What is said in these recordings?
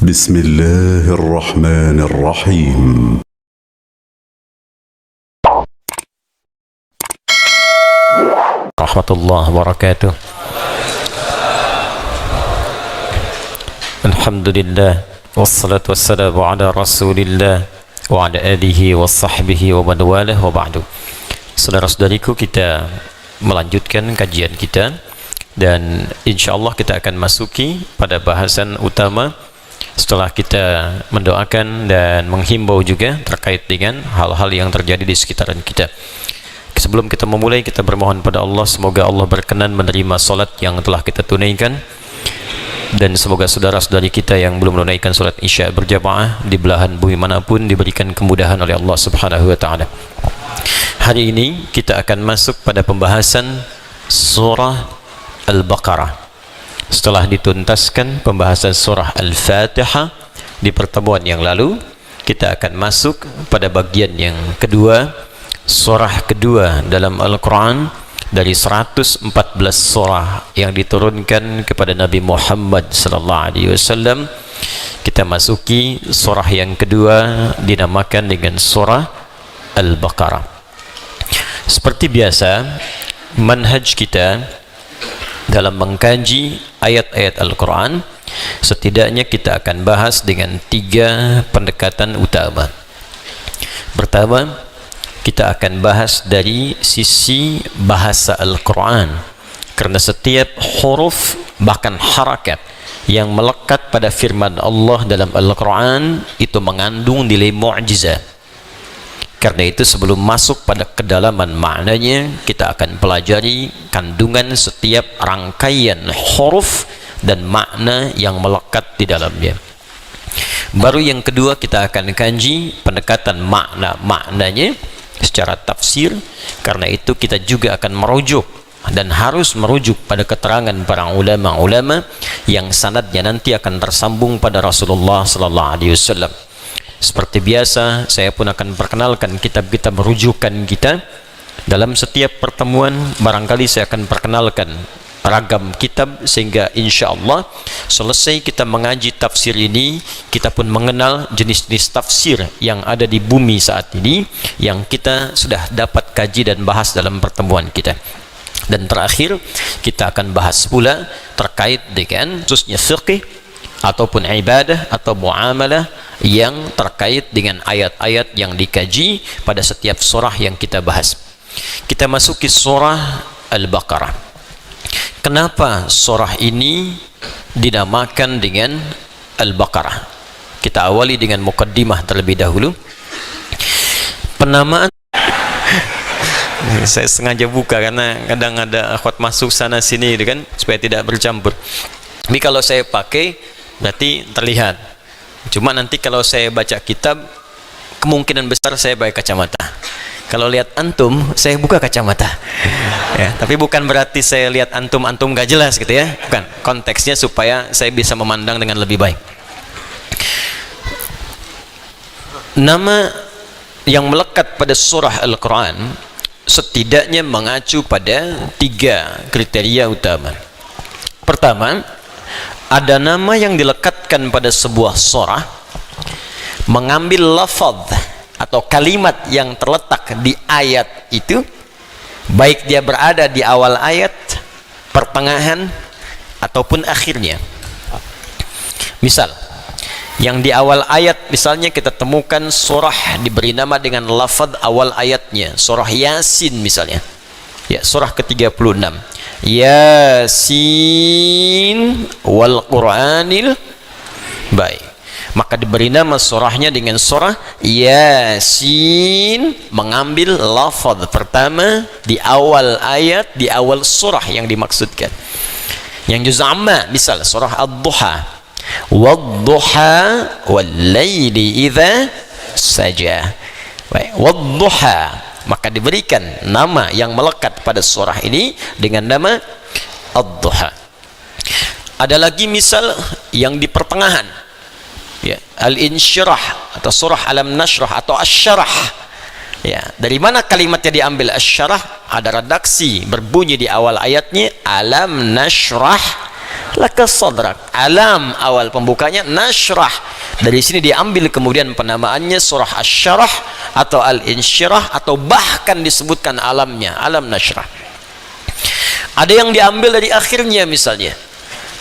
بسم الله الرحمن الرحيم ورحمة الله وبركاته. الحمد لله والصلاة والسلام على رسول الله وعلى آله وصحبه ومن والاه وبعد. Saudara-saudariku, kita melanjutkan kajian kita dan insyaallah kita akan masuki pada bahasan utama setelah kita mendoakan dan menghimbau juga terkait dengan hal-hal yang terjadi di sekitaran kita. Sebelum kita memulai, kita bermohon pada Allah semoga Allah berkenan menerima salat yang telah kita tunaikan, dan semoga saudara-saudari kita yang belum menunaikan salat Isya berjamaah di belahan bumi manapun diberikan kemudahan oleh Allah Subhanahu wa taala. Hari ini kita akan masuk pada pembahasan surah Al-Baqarah. Setelah dituntaskan pembahasan surah Al-Fatihah di pertemuan yang lalu, kita akan masuk pada bagian yang kedua, surah kedua dalam Al-Quran dari 114 surah yang diturunkan kepada Nabi Muhammad SAW. Kita masuki surah yang kedua dinamakan dengan surah Al-Baqarah. Seperti biasa, manhaj kita dalam mengkaji ayat-ayat Al-Quran, setidaknya kita akan bahas dengan 3 pendekatan utama. Pertama, kita akan bahas dari sisi bahasa Al-Quran, karena setiap huruf bahkan harakat yang melekat pada firman Allah dalam Al-Quran itu mengandung nilai mu'jizah. Karena itu sebelum masuk pada kedalaman maknanya, kita akan pelajari kandungan setiap rangkaian huruf dan makna yang melekat di dalamnya. Baru yang kedua kita akan kaji pendekatan maknanya secara tafsir. Karena itu kita juga akan merujuk dan harus merujuk pada keterangan para ulama-ulama yang sanadnya nanti akan tersambung pada Rasulullah sallallahu alaihi wasallam. Seperti biasa, saya pun akan perkenalkan kitab-kitab rujukan kita. Dalam setiap pertemuan barangkali saya akan perkenalkan ragam kitab, sehingga insya Allah selesai kita mengaji tafsir ini, kita pun mengenal jenis-jenis tafsir yang ada di bumi saat ini yang kita sudah dapat kaji dan bahas dalam pertemuan kita. Dan terakhir kita akan bahas pula terkait dengan khususnya fiqh ataupun ibadah atau muamalah yang terkait dengan ayat-ayat yang dikaji pada setiap surah yang kita bahas. Kita masuki surah Al-Baqarah. Kenapa surah ini dinamakan dengan Al-Baqarah? Kita awali dengan mukaddimah terlebih dahulu. Penamaan saya sengaja buka karena kadang ada akhwat masuk sana sini kan, supaya tidak bercampur. Tapi kalau saya pakai berarti terlihat. Cuma nanti kalau saya baca kitab, kemungkinan besar saya pakai kacamata. Kalau lihat antum, saya buka kacamata. Ya, tapi bukan berarti saya lihat antum gak jelas gitu ya. Bukan. Konteksnya supaya saya bisa memandang dengan lebih baik. Nama yang melekat pada surah Al-Quran setidaknya mengacu pada 3 kriteria utama. Pertama, ada nama yang dilekatkan pada sebuah surah mengambil lafaz atau kalimat yang terletak di ayat itu, baik dia berada di awal ayat, pertengahan, ataupun akhirnya. Misal, yang di awal ayat, misalnya kita temukan surah diberi nama dengan lafaz awal ayatnya, surah Yasin misalnya, ya, surah ke-36, Yasin wal Qur'anil baik, maka diberi nama surahnya dengan surah Yasin, mengambil lafaz pertama di awal ayat, di awal surah yang dimaksudkan. Yang juz amma misal surah Ad-Duha, wad-duha wal-laili idza saja, baik, wad-duha, maka diberikan nama yang melekat pada surah ini dengan nama Ad-Duha. Ada lagi misal yang di pertengahan, ya, Al-Insyirah atau surah Alam Nashrah atau Asy-Syarah. Ya, dari mana kalimatnya diambil Asy-Syarah? Ada redaksi berbunyi di awal ayatnya Alam Nashrah laka sadrak. Alam awal pembukanya nashrah. Dari sini diambil kemudian penamaannya surah asy-syarah atau al-insyirah, atau bahkan disebutkan alamnya, alam nashrah. Ada yang diambil dari akhirnya, misalnya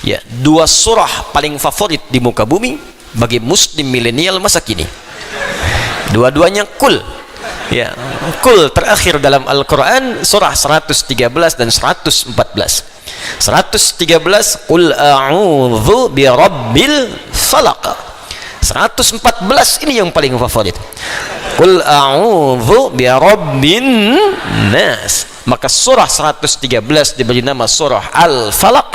ya, dua surah paling favorit di muka bumi bagi muslim milenial masa kini, dua-duanya kul. Ya, kul terakhir dalam Al-Quran surah 113 dan 114. 113 Qul a'udzu birabbil falaq. 114 ini yang paling favorit. Qul a'udzu birabbin nas. Maka surah 113 diberi nama surah Al-Falaq,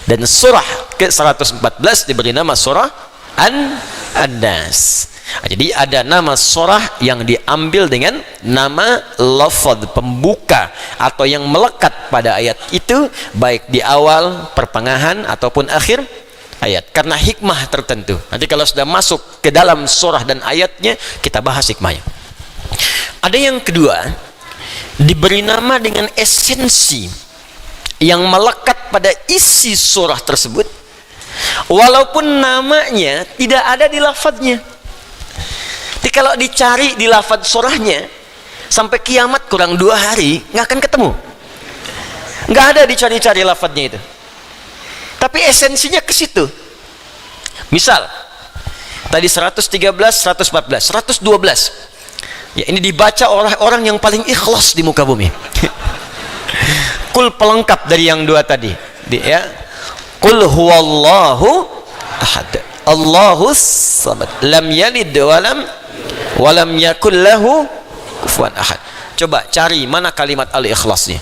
dan surah ke-114 diberi nama surah An-Nas. Jadi ada nama surah yang diambil dengan nama lafaz pembuka atau yang melekat pada ayat itu, baik di awal, pertengahan ataupun akhir ayat, karena hikmah tertentu. Nanti kalau sudah masuk ke dalam surah dan ayatnya, kita bahas hikmahnya. Ada yang kedua, diberi nama dengan esensi yang melekat pada isi surah tersebut, walaupun namanya tidak ada di lafadznya. Jadi kalau dicari di lafadz surahnya sampai kiamat kurang 2 hari nggak akan ketemu, nggak ada dicari-cari lafadznya itu, tapi esensinya ke situ. Misal tadi 113, 114, 112 ya, ini dibaca orang-orang yang paling ikhlas di muka bumi. Kul pelengkap dari yang 2 tadi ya. Qul huwallahu ahad, Allahus samad, lam yalid walam yakul lahu kufuwan ahad. Coba cari mana kalimat al-ikhlasnya.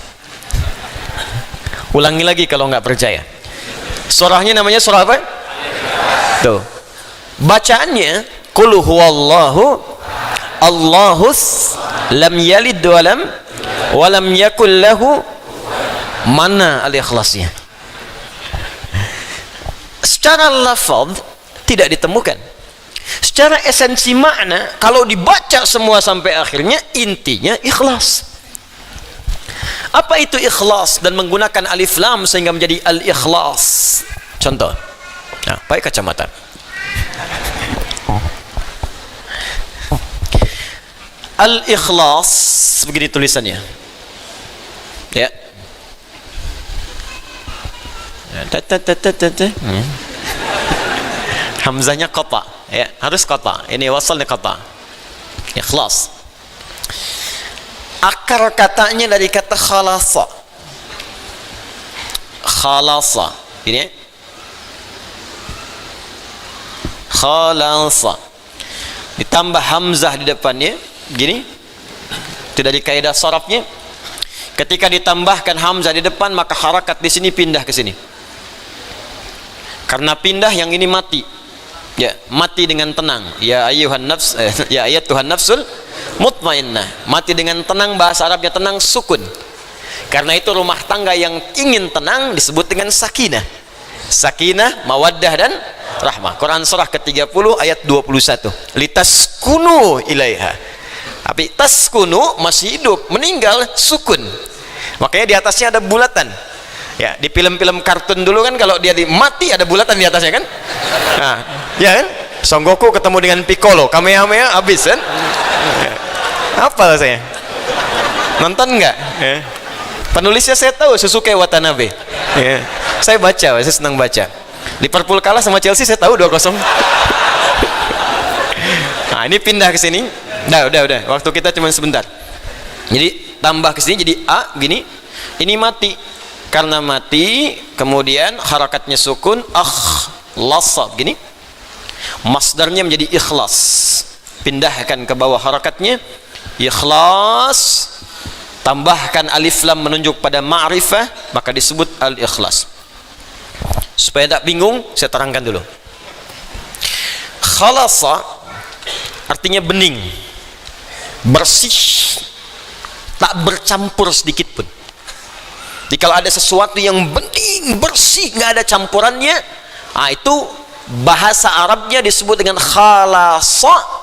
Ulangi lagi kalau nggak percaya. Surahnya namanya surah apa? Tuh. Bacaannya qul huwallahu Allahus lam yalid walam yakul lahu. Mana al-ikhlasnya? Secara lafaz tidak ditemukan. Secara esensi makna, kalau dibaca semua sampai akhirnya, intinya ikhlas. Apa itu ikhlas? Dan menggunakan alif lam sehingga menjadi al-ikhlas. Contoh, nah, pakai kacamata. Al-ikhlas begini tulisannya ya. Hamzanya qata ya, harus qata, ini wasalnya qata. Ikhlas akar katanya dari kata khalasa. Khalasa ini khalasa ditambah hamzah di depannya gini, itu dari kaidah sharafnya. Ketika ditambahkan hamzah di depan, maka harakat di sini pindah ke sini. Karena pindah, yang ini mati. Ya, mati dengan tenang. Ya ayyuhan nafs, ya ayat Tuhan nafsul mutmainnah. Mati dengan tenang, bahasa Arabnya tenang, sukun. Karena itu rumah tangga yang ingin tenang disebut dengan sakinah. Sakinah, mawaddah dan rahmah. Quran surah ke-30 ayat 21. Litaskunu ilaiha. Tapi taskunu masih hidup, meninggal sukun. Makanya di atasnya ada bulatan. Ya, di film-film kartun dulu kan kalau dia mati ada bulatan di atasnya kan? Nah, ya kan? Son Goku ketemu dengan Piccolo, Kamehameha habis kan? Apa saya? Nonton nggak? Ya. Penulisnya saya tahu, Susuke Watanabe. Ya. Saya baca, saya senang baca. Liverpool kalah sama Chelsea, saya tahu 2-0. Nah, ini pindah ke sini. Udah. Waktu kita cuma sebentar. Jadi tambah ke sini jadi a gini. Ini mati. Karena mati, kemudian harakatnya sukun, akhlasa gini. Masdarnya menjadi ikhlas. Pindahkan ke bawah harakatnya, ikhlas. Tambahkan alif lam menunjuk pada ma'rifah, maka disebut al-ikhlas. Supaya tak bingung, saya terangkan dulu. Khalasa artinya bening, bersih, tak bercampur sedikit pun. Jadi kalau ada sesuatu yang bening, bersih, nggak ada campurannya, nah itu bahasa Arabnya disebut dengan khalasa.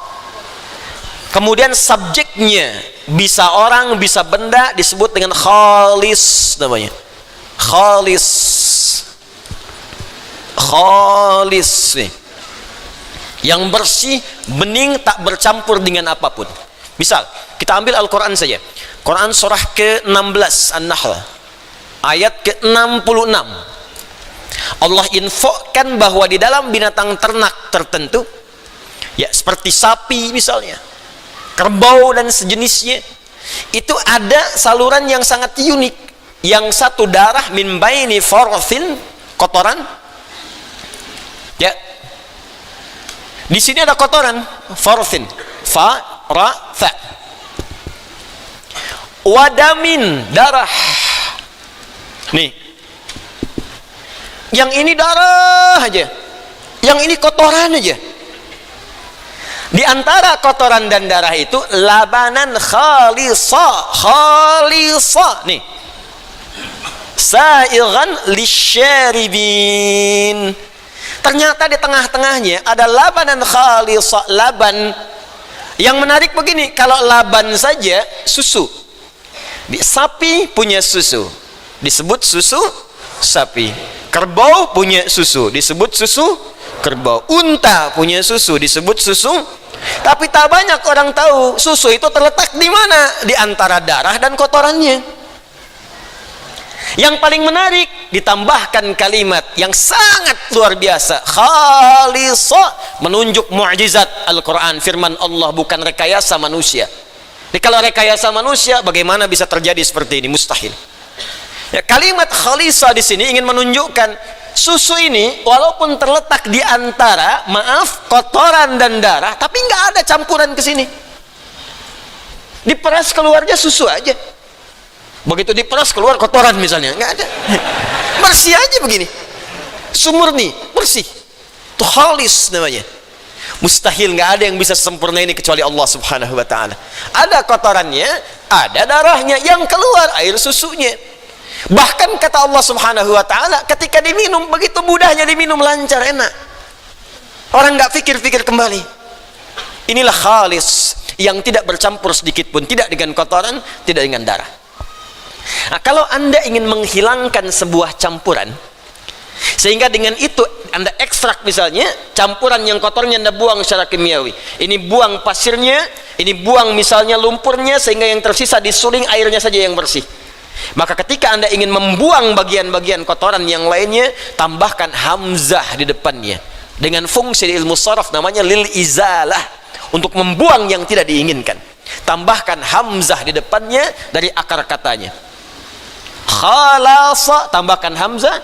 Kemudian subjeknya bisa orang, bisa benda, disebut dengan khalis namanya. Khalis. khalis, yang bersih, bening, tak bercampur dengan apapun. Misal kita ambil Al-Quran saja, Quran surah ke-16 An-Nahl ayat ke-66. Allah infokan bahwa di dalam binatang ternak tertentu, ya seperti sapi misalnya, kerbau dan sejenisnya, itu ada saluran yang sangat unik. Yang satu darah min baini farthin, kotoran, ya di sini ada kotoran, farthin, fa ra tha, wadamin, darah. Nih, yang ini darah aja, yang ini kotoran aja. Di antara kotoran dan darah itu labanan khalisa, nih, saighan lisyaribin. Ternyata di tengah-tengahnya ada labanan khalisa, laban. Yang menarik begini, kalau laban saja susu, sapi punya susu disebut susu sapi, kerbau punya susu disebut susu kerbau, unta punya susu disebut susu. Tapi tak banyak orang tahu susu itu terletak di mana, di antara darah dan kotorannya. Yang paling menarik, ditambahkan kalimat yang sangat luar biasa, khalisa, menunjuk mukjizat Al-Quran, firman Allah, bukan rekayasa manusia. Jadi kalau rekayasa manusia, bagaimana bisa terjadi seperti ini? Mustahil. Ya, kalimat khalisa di sini ingin menunjukkan susu ini walaupun terletak di antara, maaf, kotoran dan darah, tapi nggak ada campuran ke sini. Diperas keluarnya susu aja. Begitu diperas keluar kotoran misalnya, nggak ada. Bersih aja begini. Sumurni, bersih. Itu khalis namanya. Mustahil, nggak ada yang bisa sempurna ini kecuali Allah Subhanahu wa taala. Ada kotorannya, ada darahnya, yang keluar air susunya. Bahkan kata Allah Subhanahu wa taala, ketika diminum, begitu mudahnya diminum, lancar, enak. Orang nggak pikir-pikir kembali. Inilah khalis, yang tidak bercampur sedikit pun, tidak dengan kotoran, tidak dengan darah. Nah, kalau Anda ingin menghilangkan sebuah campuran, sehingga dengan itu Anda ekstrak misalnya, campuran yang kotornya Anda buang secara kimiawi, ini buang pasirnya, ini buang misalnya lumpurnya, sehingga yang tersisa disuling airnya saja yang bersih. Maka ketika Anda ingin membuang bagian-bagian kotoran yang lainnya, tambahkan hamzah di depannya dengan fungsi di ilmu sharaf namanya lil izalah, untuk membuang yang tidak diinginkan. Tambahkan hamzah di depannya dari akar katanya. Khalasa, tambahkan hamzah,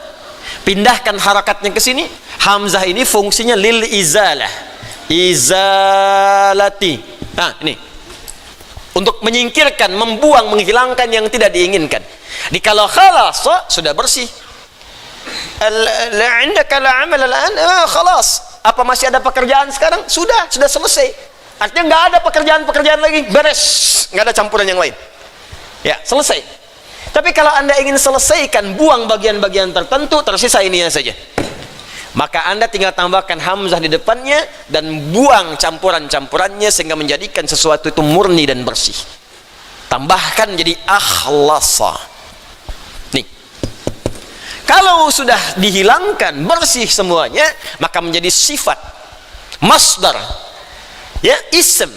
pindahkan harakatnya ke sini. Hamzah ini fungsinya lil izalah, izalati. Nah, ini untuk menyingkirkan, membuang, menghilangkan yang tidak diinginkan. Di kalau khalasa sudah bersih. Indaka la amal al-an, khalas. Apa masih ada pekerjaan sekarang? Sudah selesai. Artinya nggak ada pekerjaan lagi, beres, nggak ada campuran yang lain. Ya, selesai. Tapi kalau Anda ingin selesaikan, buang bagian-bagian tertentu, tersisa ininya saja. Maka Anda tinggal tambahkan hamzah di depannya dan buang campuran-campurannya sehingga menjadikan sesuatu itu murni dan bersih. Tambahkan jadi akhlasa. Nih. Kalau sudah dihilangkan, bersih semuanya, maka menjadi sifat, masdar, ya, ism.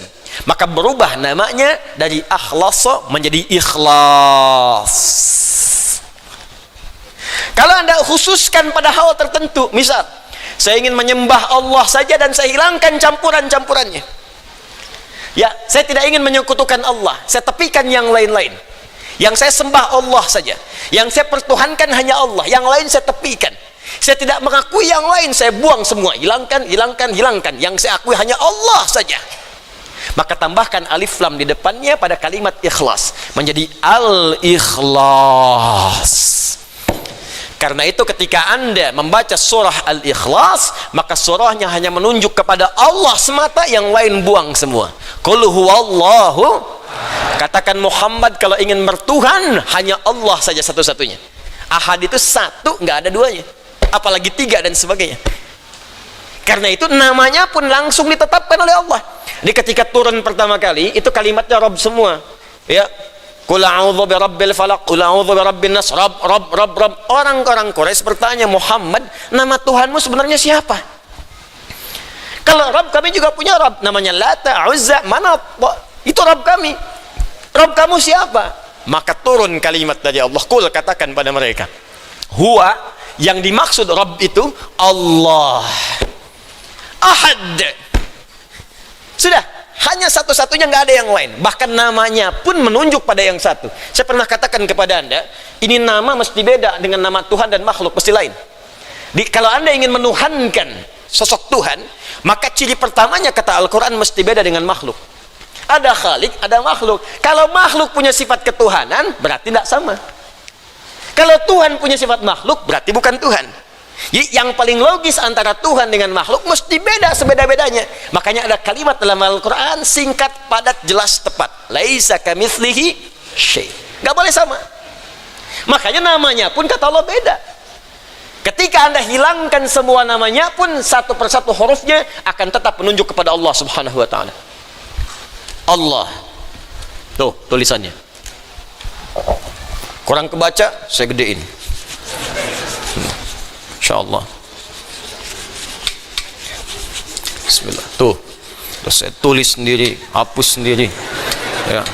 Maka berubah namanya dari akhlasa menjadi ikhlas. Kalau Anda khususkan pada hal tertentu, misal saya ingin menyembah Allah saja dan saya hilangkan campuran-campurannya, ya, saya tidak ingin menyekutukan Allah, saya tepikan yang lain-lain, yang saya sembah Allah saja, yang saya pertuhankan hanya Allah, yang lain saya tepikan, saya tidak mengakui yang lain, saya buang semua, hilangkan, yang saya akui hanya Allah saja. Maka tambahkan alif lam di depannya pada kalimat ikhlas menjadi al-ikhlas. Karena itu ketika Anda membaca surah Al-Ikhlas, maka surahnya hanya menunjuk kepada Allah semata, yang lain buang semua. Qul huwallahu, katakan Muhammad kalau ingin bertuhan hanya Allah saja satu-satunya. Ahad itu satu, nggak ada duanya, apalagi tiga dan sebagainya. Karena itu namanya pun langsung ditetapkan oleh Allah. Jadi ketika turun pertama kali itu kalimatnya Rabb semua, ya, Qul a'udzu birabbil falaq, qul a'udzu birabbin nas. Rabb. Orang-orang Quraisy bertanya, Muhammad, nama Tuhanmu sebenarnya siapa? Kalau Rabb, kami juga punya Rabb, namanya Lata, Uzza, Manat. Itu Rabb kami. Rabb kamu siapa? Maka turun kalimat dari Allah. Qul, katakan pada mereka, huwa, yang dimaksud Rabb itu Allah. Ahad. Sudah, hanya satu-satunya, nggak ada yang lain. Bahkan namanya pun menunjuk pada yang satu. Saya pernah katakan kepada Anda, ini nama mesti beda dengan nama Tuhan dan makhluk, mesti lain. Kalau Anda ingin menuhankan sosok Tuhan, maka ciri pertamanya kata Al-Quran mesti beda dengan makhluk. Ada khalik, ada makhluk. Kalau makhluk punya sifat ketuhanan, berarti tidak sama. Kalau Tuhan punya sifat makhluk, berarti bukan Tuhan. Jadi yang paling logis antara Tuhan dengan makhluk mesti beda sebeda-bedanya. Makanya ada kalimat dalam Al-Quran, singkat, padat, jelas, tepat. Laisa kamitslihi syai'. Gak boleh sama. Makanya namanya pun kata Allah beda. Ketika Anda hilangkan semua namanya pun, satu persatu hurufnya akan tetap menunjuk kepada Allah Subhanahu wa ta'ala. Allah. Tuh tulisannya. Kurang kebaca, saya gedein. InsyaAllah. Bismillah. Tuh saya tulis sendiri, hapus sendiri. Ya,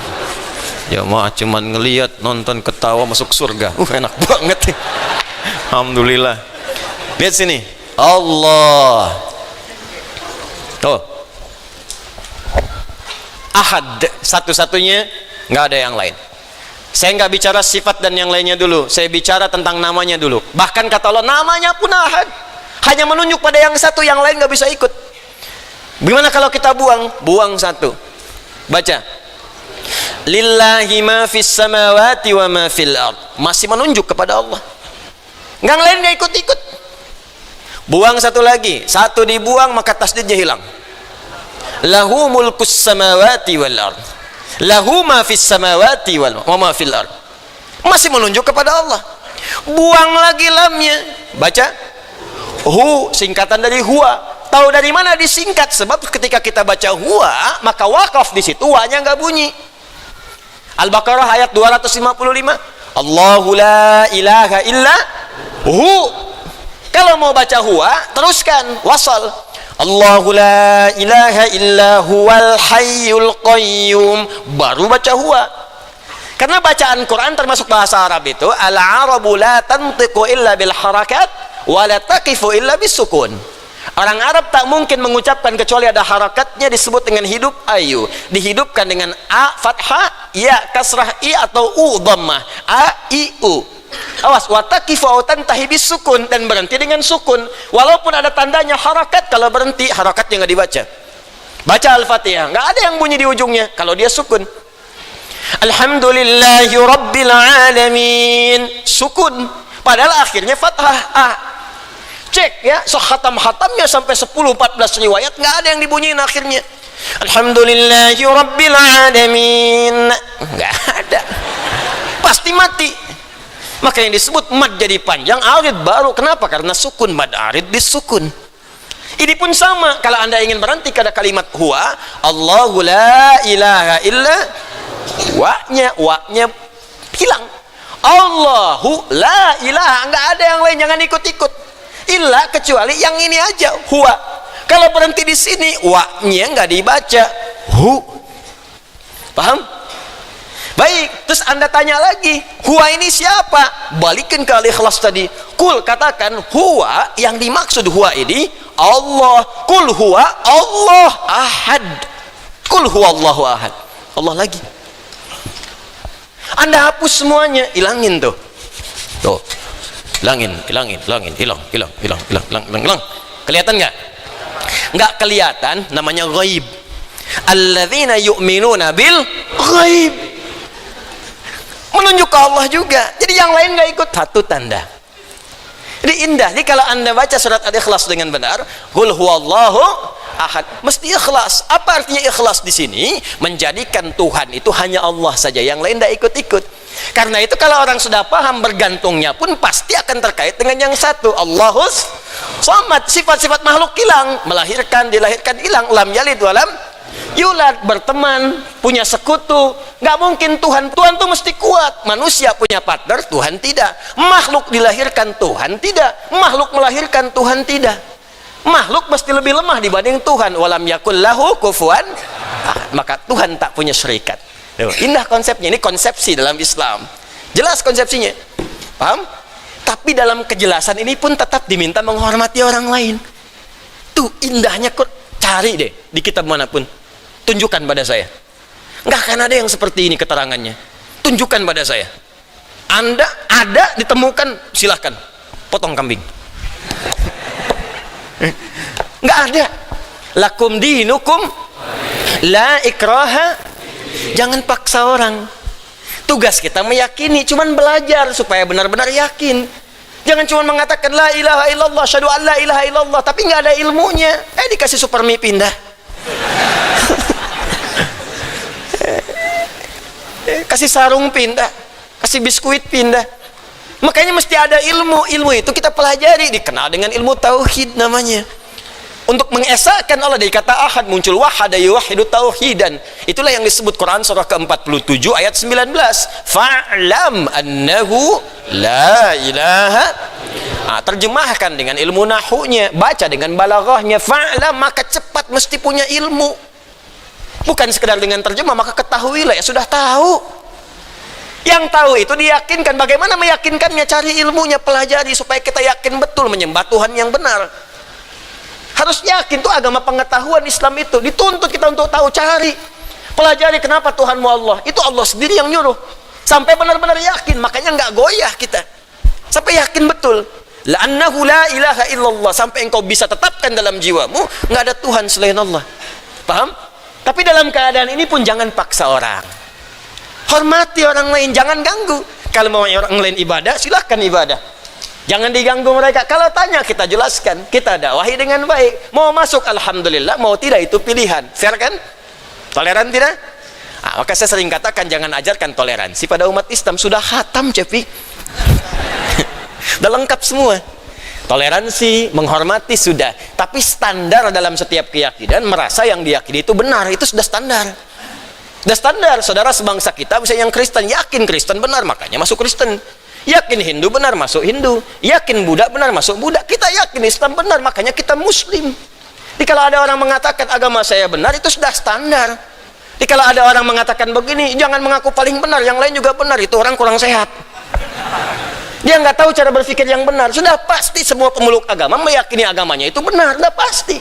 jamaah cuman ngelihat, nonton, ketawa, masuk surga. Enak banget. Alhamdulillah. Lihat sini, Allah. Tuh, Ahad, satu-satunya, nggak ada yang lain. Saya nggak bicara sifat dan yang lainnya dulu, saya bicara tentang namanya dulu. Bahkan kata Allah, namanya pun Ahad, hanya menunjuk pada yang satu, yang lain nggak bisa ikut. Gimana kalau kita buang satu? Baca, lillahi ma fis samawati wa ma fil ard. Masih menunjuk kepada Allah, nggak lain nggak ikut-ikut. Buang satu lagi, satu dibuang maka tasdidnya hilang. Lahu mulkus samawati wal ard, lahu ma fis samawati wa ma fil ard. Masih menunjuk kepada Allah. Buang lagi lamnya, baca hu, singkatan dari huwa. Tahu dari mana disingkat? Sebab ketika kita baca huwa, maka wakaf di situ, wa-nya nggak bunyi. Al-Baqarah ayat 255. Allahu la ilaha illa hu. Kalau mau baca huwa, teruskan wasal. Allahu la ilaha illa huwal hayyul qayyum, baru baca huwa. Karena bacaan Quran termasuk bahasa Arab itu, al-arabu la tantiqu illa bil harakat wa la taqifu illa bis sukun. Orang Arab tak mungkin mengucapkan kecuali ada harakatnya, disebut dengan hidup ayu. Dihidupkan dengan a fathah, ya kasrah, i atau u dhammah. A i u. Awas, wa taqifu au tantahi bis sukun, dan berhenti dengan sukun. Walaupun ada tandanya harakat, kalau berhenti harakatnya nggak dibaca. Baca Al-Fatihah, nggak ada yang bunyi di ujungnya kalau dia sukun. Alhamdulillahi rabbil alamin, sukun, padahal akhirnya fathah a. Cek ya, so khatam-khatamnya sampai 10-14 riwayat nggak ada yang dibunyiin akhirnya. Alhamdulillahi rabbil alamin, nggak ada, pasti mati. Maka yang disebut mad jadi panjang, arid baru. Kenapa? Karena sukun, mad arid disukun. Ini pun sama, kalau Anda ingin berhenti pada kalimat huwa, Allahu la ilaha illa, wa-nya hilang. Allahu la ilaha, nggak ada yang lain, jangan ikut-ikut. Illa, kecuali yang ini aja, huwa. Kalau berhenti di sini, wa-nya nggak dibaca, hu. Paham? Baik, terus Anda tanya lagi, huwa ini siapa? Balikin ke Al-Ikhlas tadi. Kul, katakan huwa, yang dimaksud huwa ini Allah. Kul huwa Allah ahad. Kul huwa Allahu ahad. Allah lagi. Anda hapus semuanya, hilangin tuh. Tuh. Hilangin. Kelihatan nggak? Nggak kelihatan, namanya ghaib. Alladzina yu'minuna bil ghaib. Menunjuk ke Allah juga. Jadi yang lain nggak ikut, satu tanda. Jadi indah. Jadi kalau Anda baca surat Al-Ikhlas dengan benar, qul huwallahu ahad, mesti ikhlas. Apa artinya ikhlas di sini? Menjadikan Tuhan itu hanya Allah saja, yang lain nggak ikut-ikut. Karena itu kalau orang sudah paham, bergantungnya pun pasti akan terkait dengan yang satu, Allahus samad. Sifat-sifat makhluk hilang, melahirkan, dilahirkan hilang, lam yalid walam Yulat, berteman, punya sekutu. Nggak mungkin Tuhan tuh mesti kuat. Manusia punya partner, Tuhan tidak. Makhluk dilahirkan, Tuhan tidak. Makhluk melahirkan, Tuhan tidak. Makhluk mesti lebih lemah dibanding Tuhan. Walam yakul lahu kufuwan ahad. Maka Tuhan tak punya syarikat. Indah konsepnya. Ini konsepsi dalam Islam. Jelas konsepsinya. Paham? Tapi dalam kejelasan ini pun tetap diminta menghormati orang lain. Tuh indahnya, kok cari deh di kitab manapun. Tunjukkan pada saya. Nggak akan ada yang seperti ini keterangannya. Tunjukkan pada saya. Anda ada ditemukan, silahkan potong kambing. Nggak ada. Lakum dinukum la ikraha. Jangan paksa orang. Tugas kita meyakini, cuman belajar supaya benar-benar yakin. Jangan cuma mengatakan la ilaha illallah, syahadu an la ilaha illallah, tapi nggak ada ilmunya. Dikasih super mie pindah. Kasih sarung pindah, kasih biskuit pindah. Makanya mesti ada ilmu. Ilmu itu kita pelajari, dikenal dengan ilmu tauhid namanya. Untuk mengesahkan Allah, dari kata ahad muncul wahada yuwahidu tauhidan. Itulah yang disebut Quran surah ke-47 ayat 19. Fa'lam annahu la ilaha. Terjemahkan dengan ilmu nahunya, baca dengan balaghahnya. Fa'lam, maka cepat mesti punya ilmu. Bukan sekedar dengan terjemah, maka ketahuilah, ya sudah tahu. Yang tahu itu diyakinkan. Bagaimana meyakinkannya? Cari ilmunya, pelajari supaya kita yakin betul menyembah Tuhan yang benar. Harus yakin, tuh agama pengetahuan Islam itu. Dituntut kita untuk tahu, cari. Pelajari kenapa Tuhanmu Allah. Itu Allah sendiri yang nyuruh. Sampai benar-benar yakin, makanya nggak goyah kita. Sampai yakin betul. La'annahu la ilaha illallah. Sampai engkau bisa tetapkan dalam jiwamu, nggak ada Tuhan selain Allah. Paham? Tapi dalam keadaan ini pun jangan paksa orang. Hormati orang lain, jangan ganggu. Kalau mau orang lain ibadah, silahkan ibadah. Jangan diganggu mereka. Kalau tanya, kita jelaskan, kita dakwahi dengan baik. Mau masuk, alhamdulillah. Mau tidak, itu pilihan. Fair kan? Toleran tidak? Maka saya sering katakan, jangan ajarkan toleransi pada umat Islam. Sudah khatam, cepi. Sudah lengkap semua. Toleransi, menghormati sudah. Tapi standar dalam setiap keyakinan, merasa yang diyakini itu benar. Itu sudah standar. Sudah standar. Saudara sebangsa kita, misalnya yang Kristen, yakin Kristen benar, makanya masuk Kristen. Yakin Hindu benar, masuk Hindu. Yakin Buddha benar, masuk Buddha. Kita yakin Islam benar, makanya kita Muslim. Jadi kalau ada orang mengatakan agama saya benar, itu sudah standar. Jadi kalau ada orang mengatakan begini, jangan mengaku paling benar, yang lain juga benar, itu orang kurang sehat. Dia nggak tahu cara berpikir yang benar. Sudah pasti semua pemeluk agama meyakini agamanya itu benar, sudah pasti.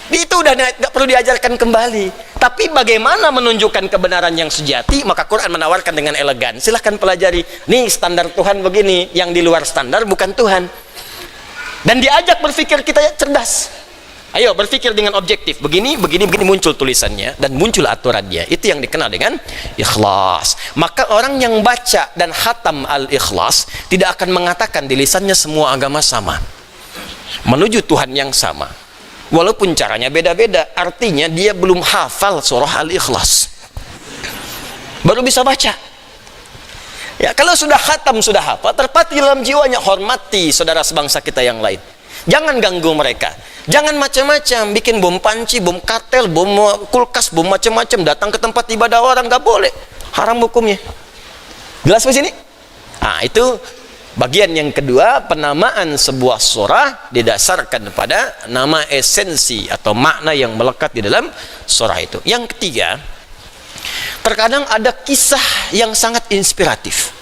Itu udah nggak perlu diajarkan kembali. Tapi bagaimana menunjukkan kebenaran yang sejati? Maka Quran menawarkan dengan elegan. Silahkan pelajari. Nih standar Tuhan begini. Yang di luar standar bukan Tuhan. Dan diajak berpikir kita cerdas. Ayo berpikir dengan objektif. Begini, begini, begini, muncul tulisannya. Dan muncul aturannya. Itu yang dikenal dengan ikhlas. Maka orang yang baca dan khatam al-ikhlas tidak akan mengatakan di lisannya semua agama sama. Menuju Tuhan yang sama. Walaupun caranya beda-beda, artinya dia belum hafal surah Al-Ikhlas. Baru bisa baca. Ya, kalau sudah khatam, sudah hafal, terpatri dalam jiwanya, hormati saudara sebangsa kita yang lain. Jangan ganggu mereka. Jangan macam-macam, bikin bom panci, bom kartel, bom kulkas, bom macam-macam, datang ke tempat ibadah orang, nggak boleh. Haram hukumnya. Jelas di sini? Nah, itu bagian yang kedua, penamaan sebuah surah didasarkan pada nama esensi atau makna yang melekat di dalam surah itu. Yang ketiga, terkadang ada kisah yang sangat inspiratif,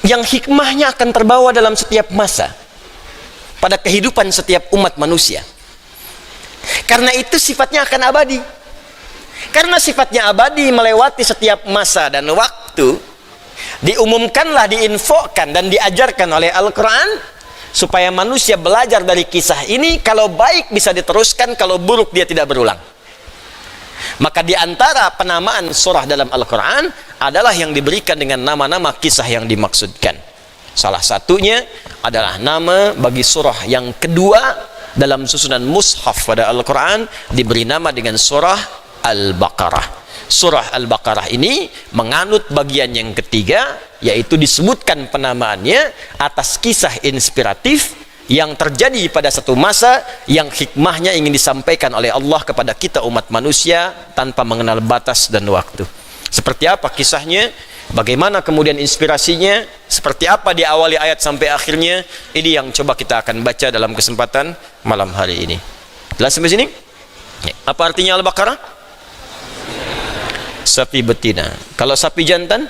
yang hikmahnya akan terbawa dalam setiap masa, pada kehidupan setiap umat manusia. Karena itu sifatnya akan abadi. Karena sifatnya abadi melewati setiap masa dan waktu, diumumkanlah, diinfokan dan diajarkan oleh Al-Quran supaya manusia belajar dari kisah ini. Kalau baik bisa diteruskan, kalau buruk dia tidak berulang. Maka diantara penamaan surah dalam Al-Quran adalah yang diberikan dengan nama-nama kisah yang dimaksudkan. Salah satunya adalah nama bagi surah yang kedua dalam susunan mushaf pada Al-Quran, diberi nama dengan surah Al-Baqarah. Surah Al-Baqarah ini menganut bagian yang ketiga, yaitu disebutkan penamaannya atas kisah inspiratif yang terjadi pada satu masa yang hikmahnya ingin disampaikan oleh Allah kepada kita umat manusia tanpa mengenal batas dan waktu. Seperti apa kisahnya, bagaimana kemudian inspirasinya, seperti apa diawali ayat sampai akhirnya, ini yang coba kita akan baca dalam kesempatan malam hari ini. Jelas sampai sini? Apa artinya Al-Baqarah? Sapi betina. Kalau sapi jantan,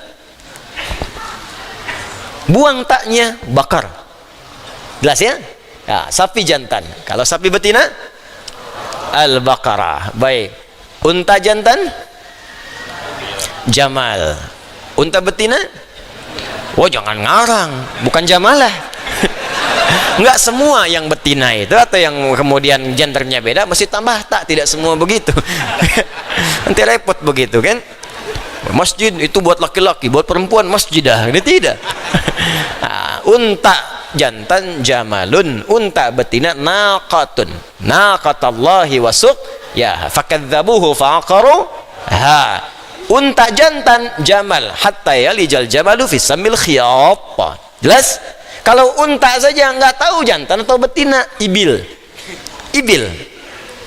buang taknya, bakar. Jelas ya? Ya, sapi jantan. Kalau sapi betina, Al-Baqarah. Baik. Unta jantan, Jamal. Unta betina, oh jangan ngarang, bukan Jamalah. Enggak semua yang betina itu atau yang kemudian gendernya beda mesti tambah tak, tidak semua begitu. Nanti repot begitu kan. Masjid itu buat laki-laki, buat perempuan masjidah, ini tidak. Unta jantan jamalun, unta betina naqatun, naqatallahi wasuk ya fakadzabuhu faqaru ha. Unta jantan jamal hatta yalijal jamalu fi samil khiyat. Jelas? Kalau unta saja nggak tahu jantan atau betina, ibil. Ibil.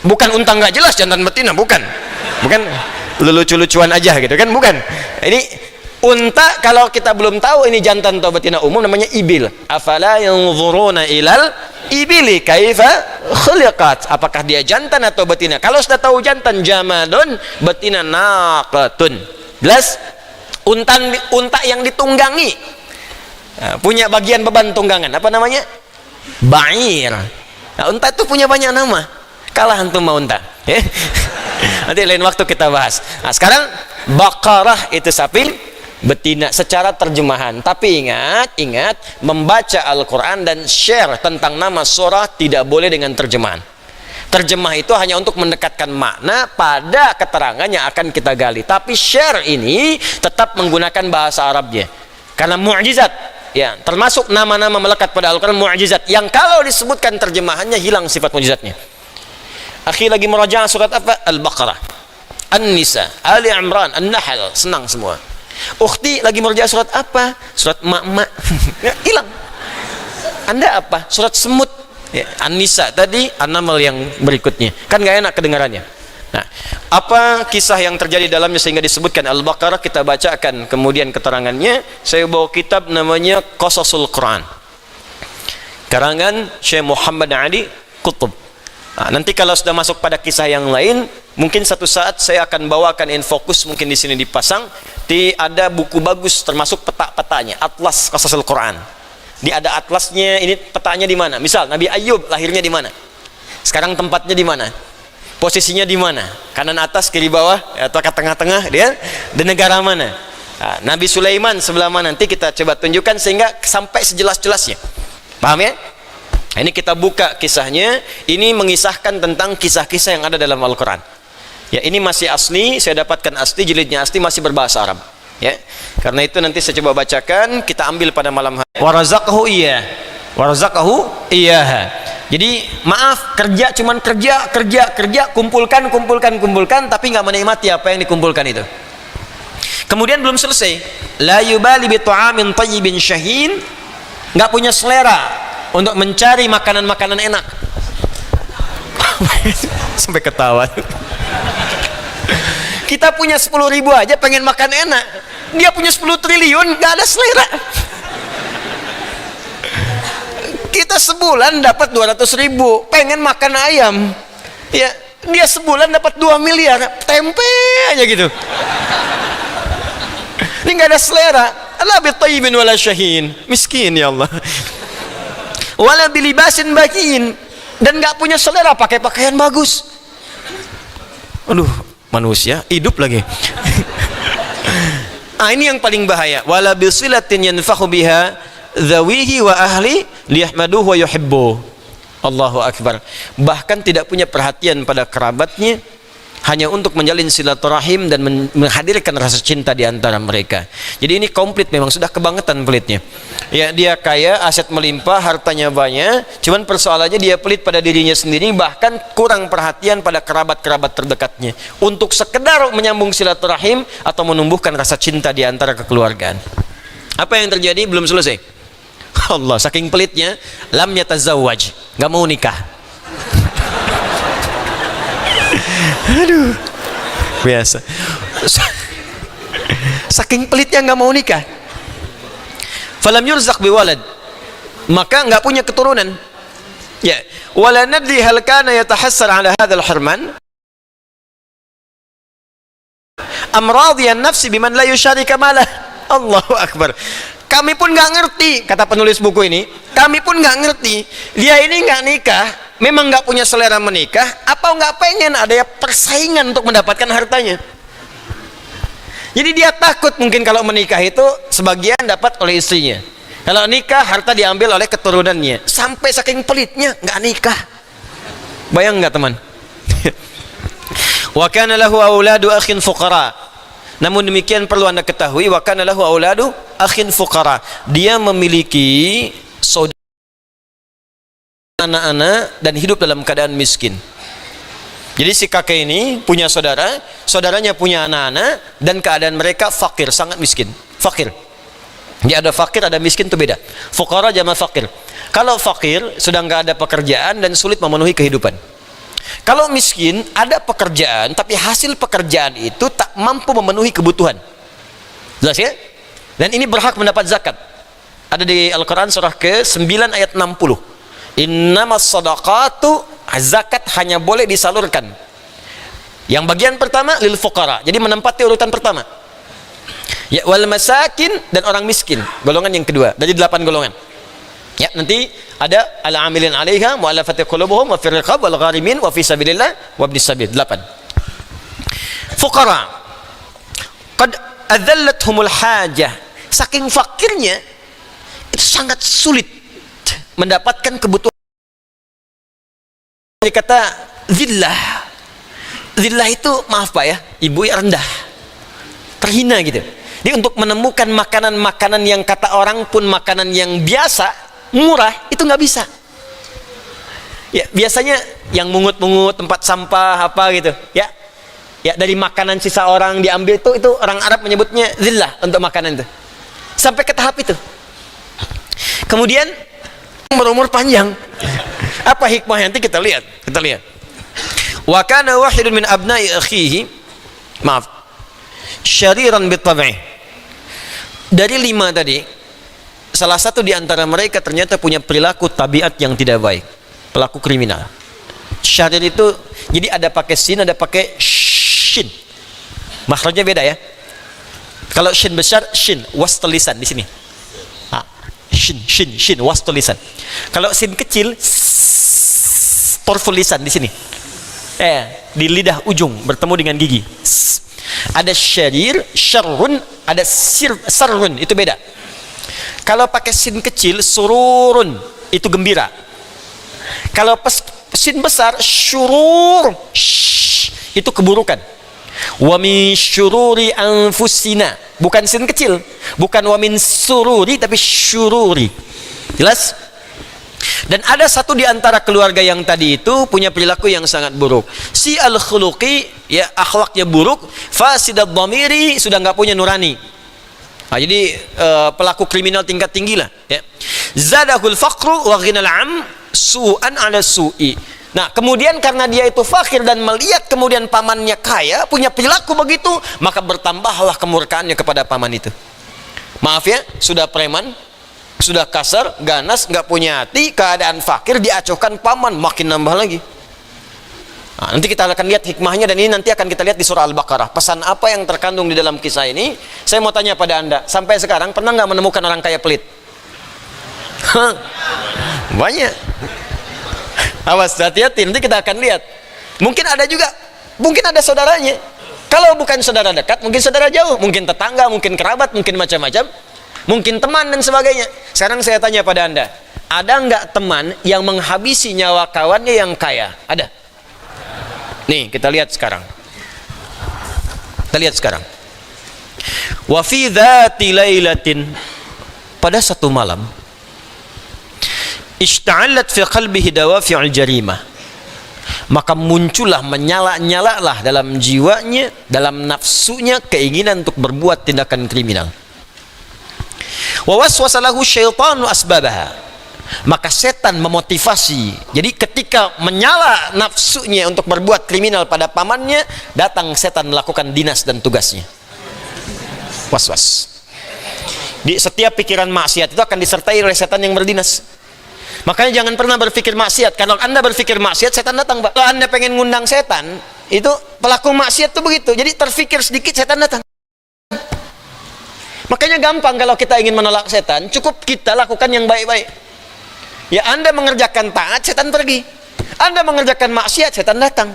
Bukan unta nggak jelas jantan betina, bukan. Bukan lucu-lucuan aja gitu kan, bukan. Ini unta kalau kita belum tahu ini jantan atau betina umum namanya ibil. Afala yanzuruna ilal ibili kaifa khuliqat. Apakah dia jantan atau betina? Kalau sudah tahu jantan jamalun, betina naqatun. Jelas? Unta yang ditunggangi. Nah, punya bagian beban tunggangan, apa namanya? Ba'ir. Nah, unta itu punya banyak nama. Kalah antum mau unta. Nanti lain waktu kita bahas. Nah, sekarang Baqarah itu sapi betina secara terjemahan. Tapi ingat membaca Al-Quran dan share tentang nama surah tidak boleh dengan terjemahan. Terjemah itu hanya untuk mendekatkan makna pada keterangan yang akan kita gali. Tapi share ini tetap menggunakan bahasa Arabnya. Karena mu'jizat. Ya, termasuk nama-nama melekat pada Al-Quran mu'jizat yang kalau disebutkan terjemahannya hilang sifat mu'jizatnya. Akhi lagi merajaah surat apa? Al-Baqarah, An-Nisa, Ali Imran, An-Nahl, senang semua. Ukhti lagi merajaah surat apa? Surat mak-mak. Hilang. Anda apa? Surat semut. Ya, An-Nisa tadi, An-Naml yang berikutnya. Kan gak enak kedengarannya. Nah, apa kisah yang terjadi dalamnya sehingga disebutkan Al-Baqarah, kita bacakan kemudian keterangannya. Saya bawa kitab namanya Qasasul Quran, karangan Syekh Muhammad Ali Qutb. Nah, nanti kalau sudah masuk pada kisah yang lain, mungkin satu saat saya akan bawakan infokus, mungkin di sini dipasang. Ada buku bagus termasuk peta-petanya, Atlas Qasasul Quran. Ada atlasnya, ini petanya di mana? Misal Nabi Ayub lahirnya di mana? Sekarang tempatnya di mana? Posisinya di mana? Kanan atas, kiri bawah, atau ke tengah-tengah, dia di negara mana? Nah, Nabi Sulaiman sebelah mana? Nanti kita coba tunjukkan sehingga sampai sejelas-jelasnya. Paham ya? Nah, ini kita buka kisahnya. Ini mengisahkan tentang kisah-kisah yang ada dalam Al-Quran. Ya, ini masih asli, saya dapatkan asli, jilidnya asli, masih berbahasa Arab. Ya, karena itu nanti saya coba bacakan. Kita ambil pada malam hari. Warazaqahu iya, warazaqahu iya. Jadi maaf, kerja cuman kerja, kumpulkan, tapi nggak menikmati apa yang dikumpulkan itu. Kemudian belum selesai, la yubali bi ta'amin tayyibin syahin, nggak punya selera untuk mencari makanan-makanan enak. Sampai ketawa. Kita punya 10.000 aja pengen makan enak, dia punya 10 triliun nggak ada selera. Kita sebulan dapat 200.000 pengen makan ayam, ya dia sebulan dapat 2 miliar tempe aja gitu. Ini nggak ada selera. La bi tayyibin wala syahin, miskin ya Allah. Wala bilibasin bakin, dan nggak punya selera pakai pakaian bagus. Aduh, manusia hidup lagi. Ini yang paling bahaya. Wala bisilatin yanfahu biha zawihi wa ahli liyahmaduhu wa yuhibbu. Allahu akbar. Bahkan tidak punya perhatian pada kerabatnya, hanya untuk menjalin silaturahim dan menghadirkan rasa cinta di antara mereka. Jadi ini komplit, memang sudah kebangetan pelitnya. Ya, dia kaya, aset melimpah, hartanya banyak, cuman persoalannya dia pelit pada dirinya sendiri, bahkan kurang perhatian pada kerabat-kerabat terdekatnya untuk sekedar menyambung silaturahim atau menumbuhkan rasa cinta di antara kekeluargaan. Apa yang terjadi? Belum selesai. Allah, saking pelitnya, lam yatazawwaj, nggak mau nikah. Aduh, biasa. Saking pelitnya nggak mau nikah. Falam yurzaq biwalad, maka nggak punya keturunan. Ya, wala nadri hal kana yatahassar ala hadzal hirman am radiyan nafsi biman la yusharika malah. Allahu akbar. Kami pun nggak ngerti, kata penulis buku ini, kami pun nggak ngerti, dia ini nggak nikah, memang nggak punya selera menikah, apa nggak pengen ada persaingan untuk mendapatkan hartanya. Jadi dia takut mungkin kalau menikah itu sebagian dapat oleh istrinya, kalau nikah harta diambil oleh keturunannya. Sampai saking pelitnya nggak nikah. Bayang nggak teman? Wa kana lahu auladu akhin fuqara. Namun demikian perlu Anda ketahui, wa kana lahu auladu akhin fuqara. Dia memiliki saudara, anak-anak, dan hidup dalam keadaan miskin. Jadi si kakek ini punya saudara, saudaranya punya anak-anak, dan keadaan mereka fakir, sangat miskin. Fakir. Dia ada fakir, ada miskin, itu beda. Fuqara jama fakir. Kalau fakir sudah nggak ada pekerjaan dan sulit memenuhi kehidupan. Kalau miskin ada pekerjaan tapi hasil pekerjaan itu tak mampu memenuhi kebutuhan. Jelas ya? Dan ini berhak mendapat zakat. Ada di Al-Quran surah ke-9 ayat 60. Innamas sadaqatu, zakat hanya boleh disalurkan. Yang bagian pertama lil fuqara, jadi menempati urutan pertama. Ya, wal masakin, dan orang miskin, golongan yang kedua dari 8 golongan. Ya, nanti ada al-amilin 'alaiha mu'allafati qulubuhum wa fir riqab wal gharimin wa fi sabilillah wa ibnis sabil. 8. Fuqara qad adzallatuhumul hajah, saking fakirnya itu sangat sulit mendapatkan kebutuhan. Kata zillah, zillah itu maaf Pak ya, ibu ya, rendah, terhina gitu. Jadi untuk menemukan makanan-makanan yang kata orang pun makanan yang biasa, murah, itu nggak bisa. Ya, biasanya yang mungut-mungut, tempat sampah apa gitu, ya. Ya, dari makanan sisa orang diambil itu orang Arab menyebutnya zillah untuk makanan itu. Sampai ke tahap itu. Kemudian berumur panjang. Apa hikmahnya? Nanti kita lihat. Kita lihat. Wa kana wahidun min abna'i akhihi, maaf, syariran bitab'i. Dari 5 tadi, salah satu di antara mereka ternyata punya perilaku tabiat yang tidak baik, pelaku kriminal. Syarir itu jadi ada pakai sin, ada pakai shin. Makhrajnya beda ya. Kalau shin besar, shin wastul lisan di sini. Shin wastul lisan. Kalau sin kecil, torful lisan di sini. Di lidah ujung bertemu dengan gigi. Ada syarir, syarrun, ada sarrun, itu beda. Kalau pakai sin kecil, sururun, itu gembira. Kalau sin besar, syurur, itu keburukan. Wa min syururi anfusina, bukan sin kecil, bukan wa min sururi, tapi syururi. Jelas? Dan ada satu di antara keluarga yang tadi itu punya perilaku yang sangat buruk. Si al-khuluqi, ya, akhlaknya buruk. Fasidad dhamiri, sudah nggak punya nurani. Nah, jadi pelaku kriminal tingkat tinggi lah. Ya. Zadahul faqru wa ghinal am su'an ala su'i. Nah, kemudian karena dia itu fakir dan melihat kemudian pamannya kaya, punya perilaku begitu, maka bertambahlah kemurkaannya kepada paman itu. Maaf ya, sudah preman, sudah kasar, ganas, nggak punya hati, keadaan fakir, diacuhkan paman, makin nambah lagi. Nah, nanti kita akan lihat hikmahnya, dan ini nanti akan kita lihat di surah Al-Baqarah. Pesan apa yang terkandung di dalam kisah ini? Saya mau tanya pada Anda, sampai sekarang pernah nggak menemukan orang kaya pelit? Banyak. Awas, hati-hati, nanti kita akan lihat. Mungkin ada juga, mungkin ada saudaranya. Kalau bukan saudara dekat, mungkin saudara jauh, mungkin tetangga, mungkin kerabat, mungkin macam-macam, mungkin teman dan sebagainya. Sekarang saya tanya pada Anda, ada nggak teman yang menghabisi nyawa kawannya yang kaya? Ada? Nih, kita lihat sekarang. Kita lihat sekarang. Wa fi dzati lailatin, pada satu malam, ishta'allat fi qalbihi dawafi'ul jarimah, maka muncullah, menyala-nyalalah dalam jiwanya, dalam nafsunya keinginan untuk berbuat tindakan kriminal. Wa waswasa lahu syaitanu asbabaha. Maka setan memotivasi. Jadi ketika menyala nafsunya untuk berbuat kriminal pada pamannya, datang setan melakukan dinas dan tugasnya. Was-was. Di setiap pikiran maksiat itu akan disertai oleh setan yang berdinas. Makanya jangan pernah berpikir maksiat. Kalau Anda berpikir maksiat, setan datang, Pak. Kalau Anda pengen ngundang setan, itu pelaku maksiat itu begitu. Jadi terfikir sedikit, setan datang. Makanya gampang kalau kita ingin menolak setan, cukup kita lakukan yang baik-baik. Ya, Anda mengerjakan taat, setan pergi. Anda mengerjakan maksiat, setan datang.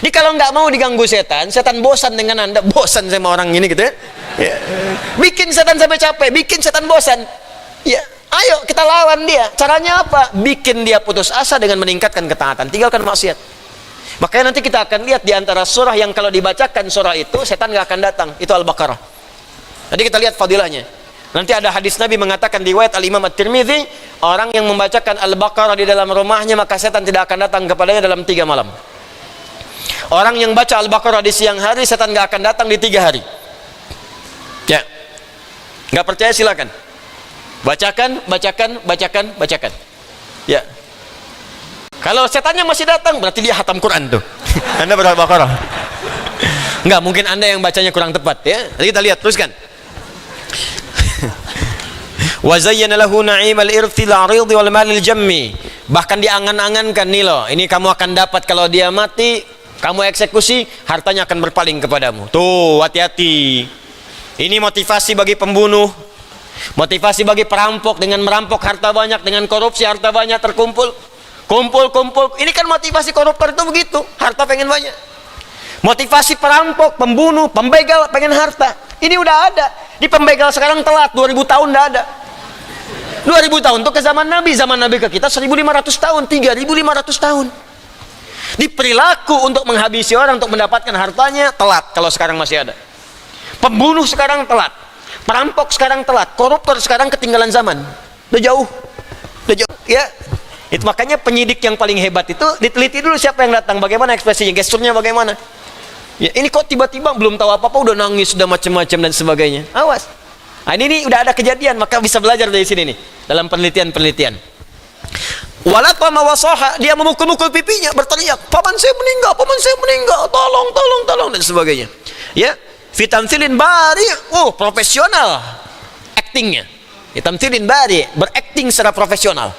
Jadi kalau nggak mau diganggu setan, setan bosan dengan Anda, bosan sama orang ini gitu ya. Ya. Bikin setan sampai capek, bikin setan bosan. Ya, ayo kita lawan dia. Caranya apa? Bikin dia putus asa dengan meningkatkan ketaatan, tinggalkan maksiat. Makanya nanti kita akan lihat di antara surah yang kalau dibacakan surah itu, setan nggak akan datang. Itu Al-Baqarah. Nanti kita lihat fadilahnya. Nanti ada hadis Nabi mengatakan di riwayat Al-Imam At-Tirmidzi, orang yang membacakan Al-Baqarah di dalam rumahnya, maka setan tidak akan datang kepadanya dalam 3 malam. Orang yang baca Al-Baqarah di siang hari, setan nggak akan datang di 3 hari. Ya, nggak percaya silakan. Bacakan. Ya. Kalau setannya masih datang, berarti dia hatam Quran tuh. Anda baca Al-Baqarah. Nggak, mungkin Anda yang bacanya kurang tepat ya. Jadi kita lihat teruskan. Wa zayyana lahu na'imal irthil 'aridhi wal malil jammi. Bahkan diangan-angankan nih loh, ini kamu akan dapat kalau dia mati, kamu eksekusi, hartanya akan berpaling kepadamu. Tuh, hati-hati. Ini motivasi bagi pembunuh, motivasi bagi perampok dengan merampok harta banyak, dengan korupsi harta banyak terkumpul. Kumpul. Ini kan motivasi koruptor itu begitu, harta pengen banyak. Motivasi perampok, pembunuh, pembegal pengen harta. Ini udah ada. Di pembegal sekarang telat, 2000 tahun udah ada. 2000 tahun itu ke zaman Nabi ke kita 1500 tahun, 3500 tahun. Di perilaku untuk menghabisi orang untuk mendapatkan hartanya telat kalau sekarang masih ada. Pembunuh sekarang telat, perampok sekarang telat, koruptor sekarang ketinggalan zaman. Udah jauh. Ya. Itu makanya penyidik yang paling hebat itu diteliti dulu siapa yang datang, bagaimana ekspresinya, gesturnya bagaimana. Ya, ini kok tiba-tiba belum tahu apa-apa udah nangis, udah macam-macam dan sebagainya. Awas. Nah, ini udah ada kejadian, maka bisa belajar dari sini nih dalam penelitian. Walatama wasaha, dia memukul-mukul pipinya, berteriak, paman saya meninggal, tolong dan sebagainya. Ya, fitamthilin bari, profesional actingnya. Fitamthilin bari, berakting secara profesional.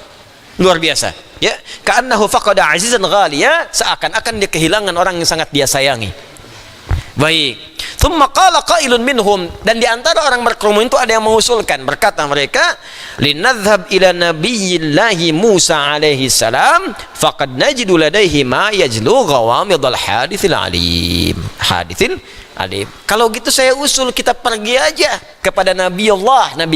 Luar biasa. Ya, ka'annahu faqada azizan ghaliya, seakan-akan dia kehilangan orang yang sangat dia sayangi. Baik. Tsumma qala qailun minhum, dan di antara orang berkerumun itu ada yang mengusulkan, berkata mereka, linadhhab ila nabiyillahi Musa alaihi salam faqad najidu ladaihi ma yajlu ghawamidul haditsil alim. Kalau gitu saya usul kita pergi aja kepada Nabi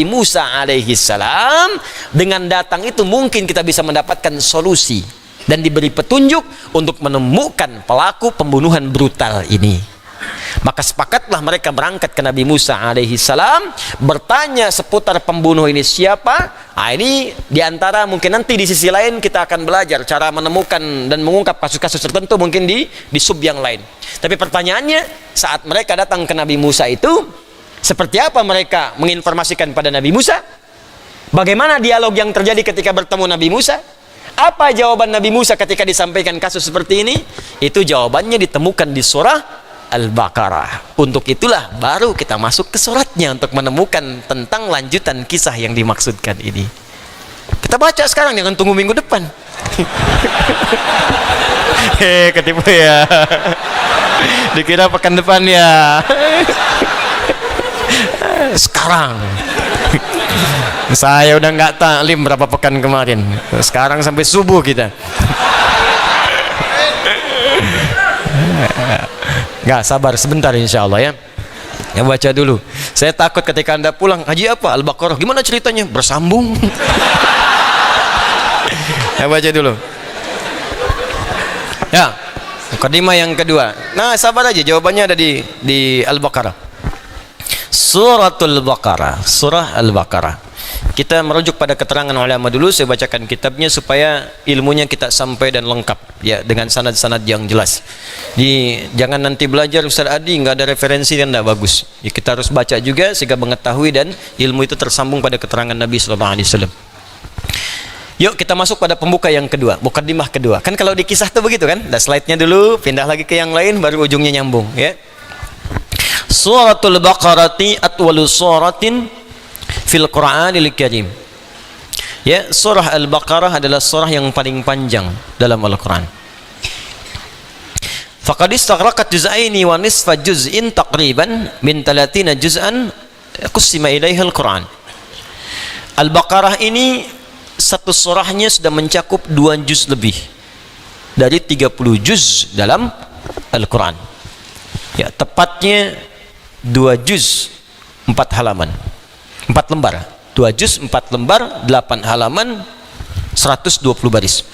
Musa alaihi salam. Dengan datang itu mungkin kita bisa mendapatkan solusi dan diberi petunjuk untuk menemukan pelaku pembunuhan brutal ini. Maka sepakatlah mereka berangkat ke Nabi Musa alaihi salam, bertanya seputar pembunuh ini siapa. Nah, ini diantara mungkin nanti di sisi lain kita akan belajar cara menemukan dan mengungkap kasus-kasus tertentu mungkin di sub yang lain. Tapi pertanyaannya, saat mereka datang ke Nabi Musa itu seperti apa mereka menginformasikan pada Nabi Musa? Bagaimana dialog yang terjadi ketika bertemu Nabi Musa? Apa jawaban Nabi Musa ketika disampaikan kasus seperti ini? Itu jawabannya ditemukan di surah Al-Baqarah. Untuk itulah baru kita masuk ke suratnya untuk menemukan tentang lanjutan kisah yang dimaksudkan ini. Kita baca sekarang, jangan tunggu minggu depan. Ketipu ya. Dikira pekan depan ya. Sekarang. Saya udah nggak taklim berapa pekan kemarin. Sekarang sampai subuh kita. Nggak, sabar sebentar insya Allah ya. Ya baca dulu. Saya takut ketika Anda pulang, haji apa? Al-Baqarah. Gimana ceritanya? Bersambung. Ya baca dulu. Ya, mukadimah yang kedua. Nah, sabar aja, jawabannya ada di Al-Baqarah. Suratul Baqarah, surah Al-Baqarah. kita merujuk pada keterangan ulama dulu. Saya bacakan kitabnya supaya ilmunya kita sampai dan lengkap ya, dengan sanad-sanad yang jelas. Jangan nanti belajar Ustaz Adi nggak ada referensi kan tidak bagus ya, kita harus baca juga sehingga mengetahui dan ilmu itu tersambung pada keterangan Nabi SAW. Yuk kita masuk pada pembuka yang kedua, mukadimah kedua. Kan kalau di kisah tuh begitu kan, dah slide-nya dulu, pindah lagi ke yang lain, baru ujungnya nyambung ya. Suratul Baqarati atwalu suratin fil Qur'anil Karim. Ya, surah Al-Baqarah adalah surah yang paling panjang dalam Al-Qur'an. Faqad istaghraqat juz'aini wa nisfa juz'in taqriban min 30 juz'an qusima ilaiha Al-Qur'an. Al-Baqarah ini satu surahnya sudah mencakup 2 juz lebih dari 30 juz dalam Al-Quran ya, tepatnya 2 juz 4 halaman 4 lembar 2 juz 4 lembar 8 halaman 120 baris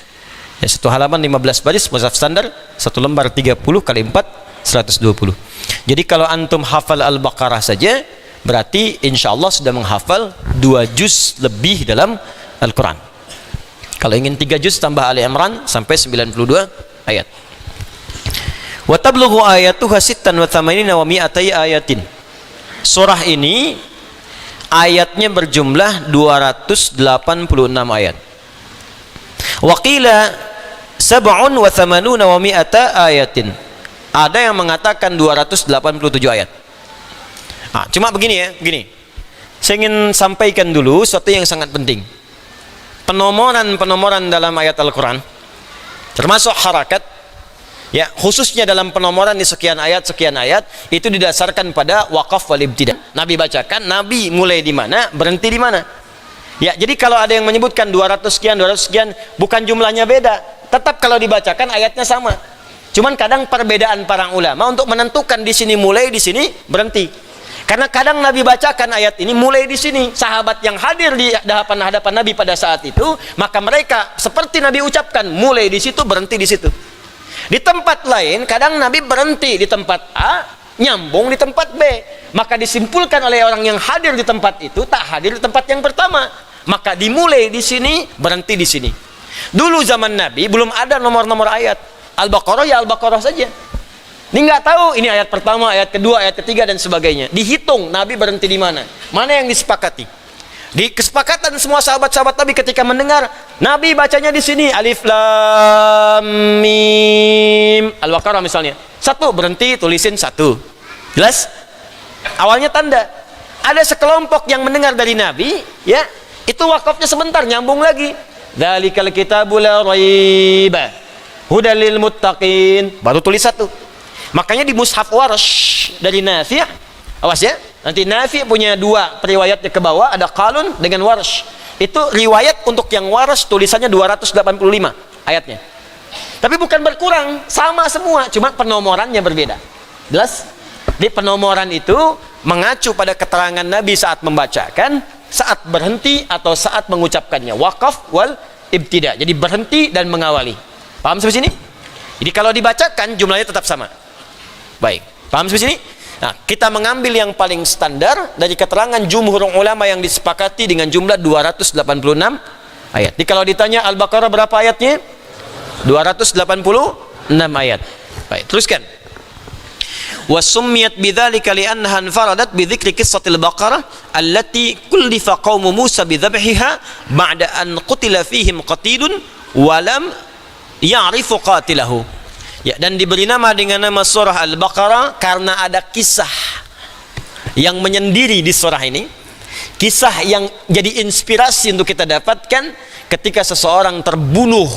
ya, satu halaman 15 baris mushaf standar, satu lembar 30 kali 4 120. Jadi kalau antum hafal Al-Baqarah saja berarti insya Allah sudah menghafal 2 juz lebih dalam Al-Quran. Kalau ingin 3 juz tambah Ali Imran sampai 92 ayat. Wa tablughu ayatuha 86 wa 200 ayatin. Surah ini ayatnya berjumlah 286 ayat. Wa qila 87 wa 100 ayatin. Ada yang mengatakan 287 ayat. Nah, cuma begini ya, begini. Saya ingin sampaikan dulu sesuatu yang sangat penting. Penomoran dalam ayat Al-Quran termasuk harakat ya, khususnya dalam penomoran di sekian ayat itu didasarkan pada waqaf wal ibtida. Nabi bacakan, Nabi mulai di mana, berhenti di mana ya. Jadi kalau ada yang menyebutkan 200 sekian bukan jumlahnya beda, tetap kalau dibacakan ayatnya sama, cuman kadang perbedaan para ulama untuk menentukan di sini mulai, di sini berhenti. Karena kadang Nabi bacakan ayat ini mulai di sini, sahabat yang hadir di hadapan Nabi pada saat itu, maka mereka seperti Nabi ucapkan, mulai di situ, berhenti di situ. Di tempat lain kadang Nabi berhenti di tempat A, nyambung di tempat B. Maka disimpulkan oleh orang yang hadir di tempat itu, tak hadir di tempat yang pertama. Maka dimulai di sini, berhenti di sini. Dulu zaman Nabi belum ada nomor-nomor ayat. Al-Baqarah ya Al-Baqarah saja. Ini nggak tahu ini ayat pertama, ayat kedua, ayat ketiga dan sebagainya. Dihitung Nabi berhenti di mana, mana yang disepakati. Di kesepakatan semua sahabat-sahabat Nabi ketika mendengar Nabi bacanya di sini alif lam mim Al-Baqarah misalnya, satu berhenti, tulisin satu, jelas. Awalnya tanda. Ada sekelompok yang mendengar dari Nabi, ya itu wakafnya sebentar, nyambung lagi. Dzalikal kitabul la raiba hudal lil muttaqin, baru tulis satu. Makanya di mushaf Warsh dari Nafi', awas ya, nanti Nafi' punya 2 periwayatnya ke bawah, ada Qalun dengan Warsh. Itu riwayat untuk yang Warsh tulisannya 285 ayatnya. Tapi bukan berkurang, sama semua, cuma penomorannya berbeda. Jelas? Di penomoran itu mengacu pada keterangan Nabi saat membacakan, saat berhenti atau saat mengucapkannya. Waqaf wal ibtida. Jadi berhenti dan mengawali. Paham sampai sini? Jadi kalau dibacakan jumlahnya tetap sama. Baik, paham sampai sini? Nah, kita mengambil yang paling standar dari keterangan jumhur ulama yang disepakati dengan jumlah 286 ayat. Jadi kalau ditanya Al-Baqarah berapa ayatnya? 286 ayat. Baik, teruskan. Wa summiyat bidzalika li'annaha anfaradat bi dzikri qissatil Baqarah allati kullifa qaum Musa bi dhabhiha ba'da an qutila fihim qatilun wa lam ya'rifu qatilahu. Ya, dan diberi nama dengan nama surah Al-Baqarah karena ada kisah yang menyendiri di surah ini, kisah yang jadi inspirasi untuk kita dapatkan ketika seseorang terbunuh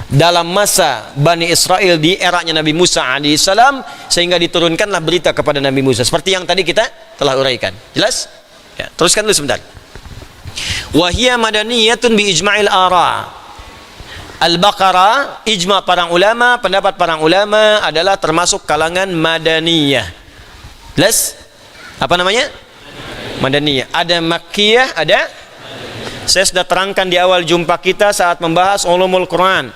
dalam masa Bani Israel di eranya Nabi Musa alaihissalam, sehingga diturunkanlah berita kepada Nabi Musa seperti yang tadi kita telah uraikan. Jelas? Ya, teruskan dulu sebentar. Wa hiya madaniyatun bi ijma'il ara. Al-Baqarah, ijma' para ulama, pendapat para ulama adalah termasuk kalangan Madaniyah. Jelas? Apa namanya? Madaniyah. Ada Makkiyah, ada? Saya sudah terangkan di awal jumpa kita saat membahas ulumul Quran.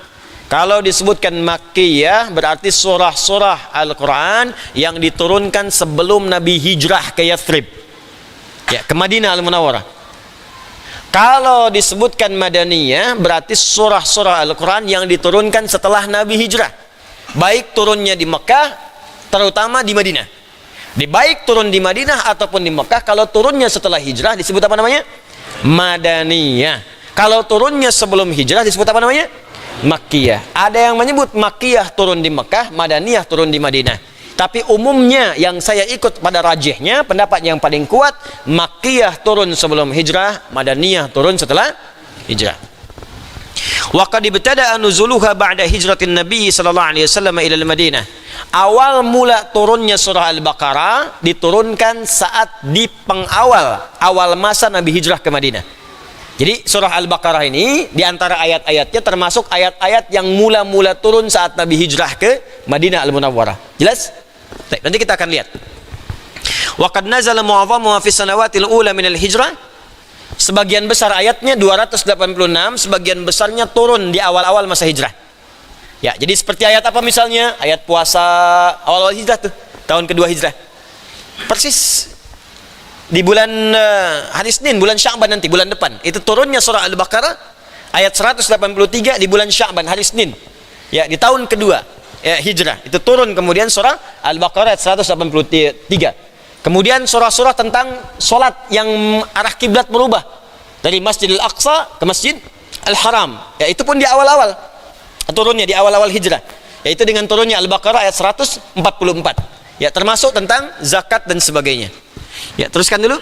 Kalau disebutkan Makkiyah berarti surah-surah Al-Quran yang diturunkan sebelum Nabi hijrah ke Yathrib, ya, ke Madinah Al-Munawwarah. Kalau disebutkan Madaniyah berarti surah-surah Al-Quran yang diturunkan setelah Nabi hijrah, baik turunnya di Mekah terutama di Madinah. Baik turun di Madinah ataupun di Mekah, kalau turunnya setelah hijrah disebut apa namanya? Madaniyah. Kalau turunnya sebelum hijrah disebut apa namanya? Makkiyah. Ada yang menyebut Makkiyah turun di Mekah, Madaniyah turun di Madinah. Tapi umumnya yang saya ikut pada rajihnya, pendapat yang paling kuat, Makkiyah turun sebelum hijrah, Madaniyah turun setelah hijrah. Wa qad ibtada'a nuzuluha ba'da hijratin Nabi sallallahu alaihi wasallam ila al-Madinah. Awal mula turunnya surah Al-Baqarah diturunkan saat di awal masa Nabi hijrah ke Madinah. Jadi surah Al-Baqarah ini diantara ayat-ayatnya termasuk ayat-ayat yang mula-mula turun saat Nabi hijrah ke Madinah Al-Munawwarah. Jelas? Baik, nanti kita akan lihat. Wa qad nazala mu'azzamuha fi sanawatil ula min al-hijrah. Sebagian besar ayatnya 286, sebagian besarnya turun di awal-awal masa hijrah. Ya, jadi seperti ayat apa misalnya? Ayat puasa awal-awal hijrah tuh, tahun kedua hijrah. Persis di bulan hari Senin, bulan Sya'ban nanti, bulan depan. Itu turunnya surah Al-Baqarah ayat 183 di bulan Sya'ban, hari Senin. Ya, di tahun kedua ya, hijrah. Itu turun kemudian surah Al-Baqarah ayat 183. Kemudian surah-surah tentang solat yang arah kiblat berubah dari Masjidil Aqsa ke Masjid Al-Haram. Ya, itu pun di awal-awal. Turunnya di awal-awal hijrah. Yaitu dengan turunnya Al-Baqarah ayat 144. Ya, termasuk tentang zakat dan sebagainya. Ya, teruskan dulu.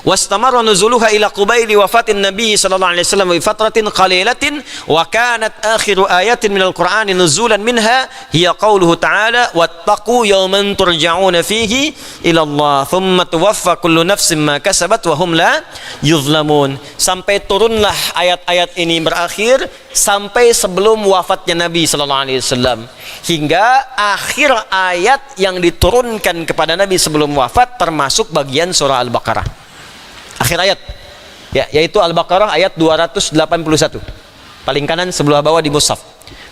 Wastamarra nuzuluha ila qubaili wafatin Nabi sallallahu alaihi wasallam bi fatratin qalilatin wa kanat akhiru ayatin minal Qur'ani nuzulan minha hiya qauluhu ta'ala wattaqu yawman turja'una fihi ila Allah thumma tuwaffa kullu nafsin ma kasabat wa hum la yuzlamun. Sampai turunlah ayat-ayat ini berakhir sampai sebelum wafatnya Nabi sallallahu alaihi wasallam, hingga akhir ayat yang diturunkan kepada Nabi sebelum wafat termasuk bagian surah Al-Baqarah. Akhir ayat ya, yaitu Al-Baqarah ayat 281 paling kanan sebelah bawah di mushaf.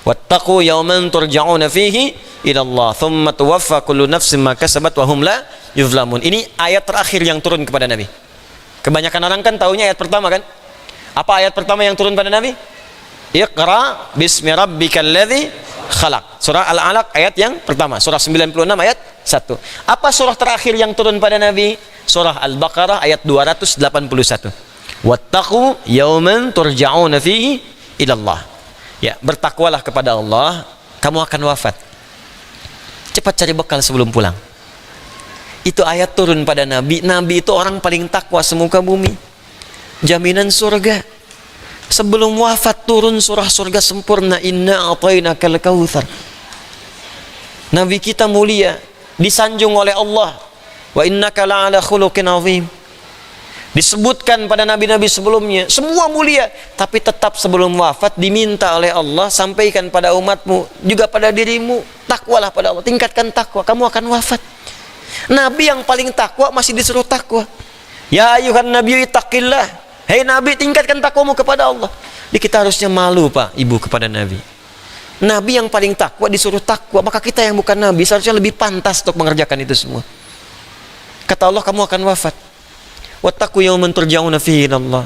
Wattaqu yawman turja'una fihi ila Allah thumma tuwaffa kullu nafsin ma kasabat wa hum la yuzlamun. Ini ayat terakhir yang turun kepada Nabi. Kebanyakan orang kan taunya ayat pertama kan. Apa ayat pertama yang turun pada Nabi? Iqra bismi rabbikal ladzi khalaq. Surah Al-Alaq ayat yang pertama, surah 96 ayat 1. Apa surah terakhir yang turun pada Nabi? Surah Al-Baqarah ayat 281. Wattaqu yawman turja'una fihi ila Allah. Ya, bertakwalah kepada Allah, kamu akan wafat. Cepat cari bekal sebelum pulang. Itu ayat turun pada Nabi. Nabi itu orang paling takwa semuka bumi. Jaminan surga. Sebelum wafat turun surah surga sempurna, inna a'tainakal kautsar. Nabi kita mulia, disanjung oleh Allah. Wa innaka la'ala khuluqin azim. Disebutkan pada nabi-nabi sebelumnya, semua mulia, tapi tetap sebelum wafat diminta oleh Allah, sampaikan pada umatmu, juga pada dirimu, takwalah pada Allah, tingkatkan takwa, kamu akan wafat. Nabi yang paling takwa masih disuruh takwa. Ya ayuhan nabiyyu ittaqillah. Hei Nabi, tingkatkan takwamu kepada Allah. Jadi kita harusnya malu Pak, Ibu, kepada Nabi. Nabi yang paling takwa disuruh takwa, maka kita yang bukan Nabi seharusnya lebih pantas untuk mengerjakan itu semua. Kata Allah, kamu akan wafat. Wattaqu yawman turja'una fihi ila Allah.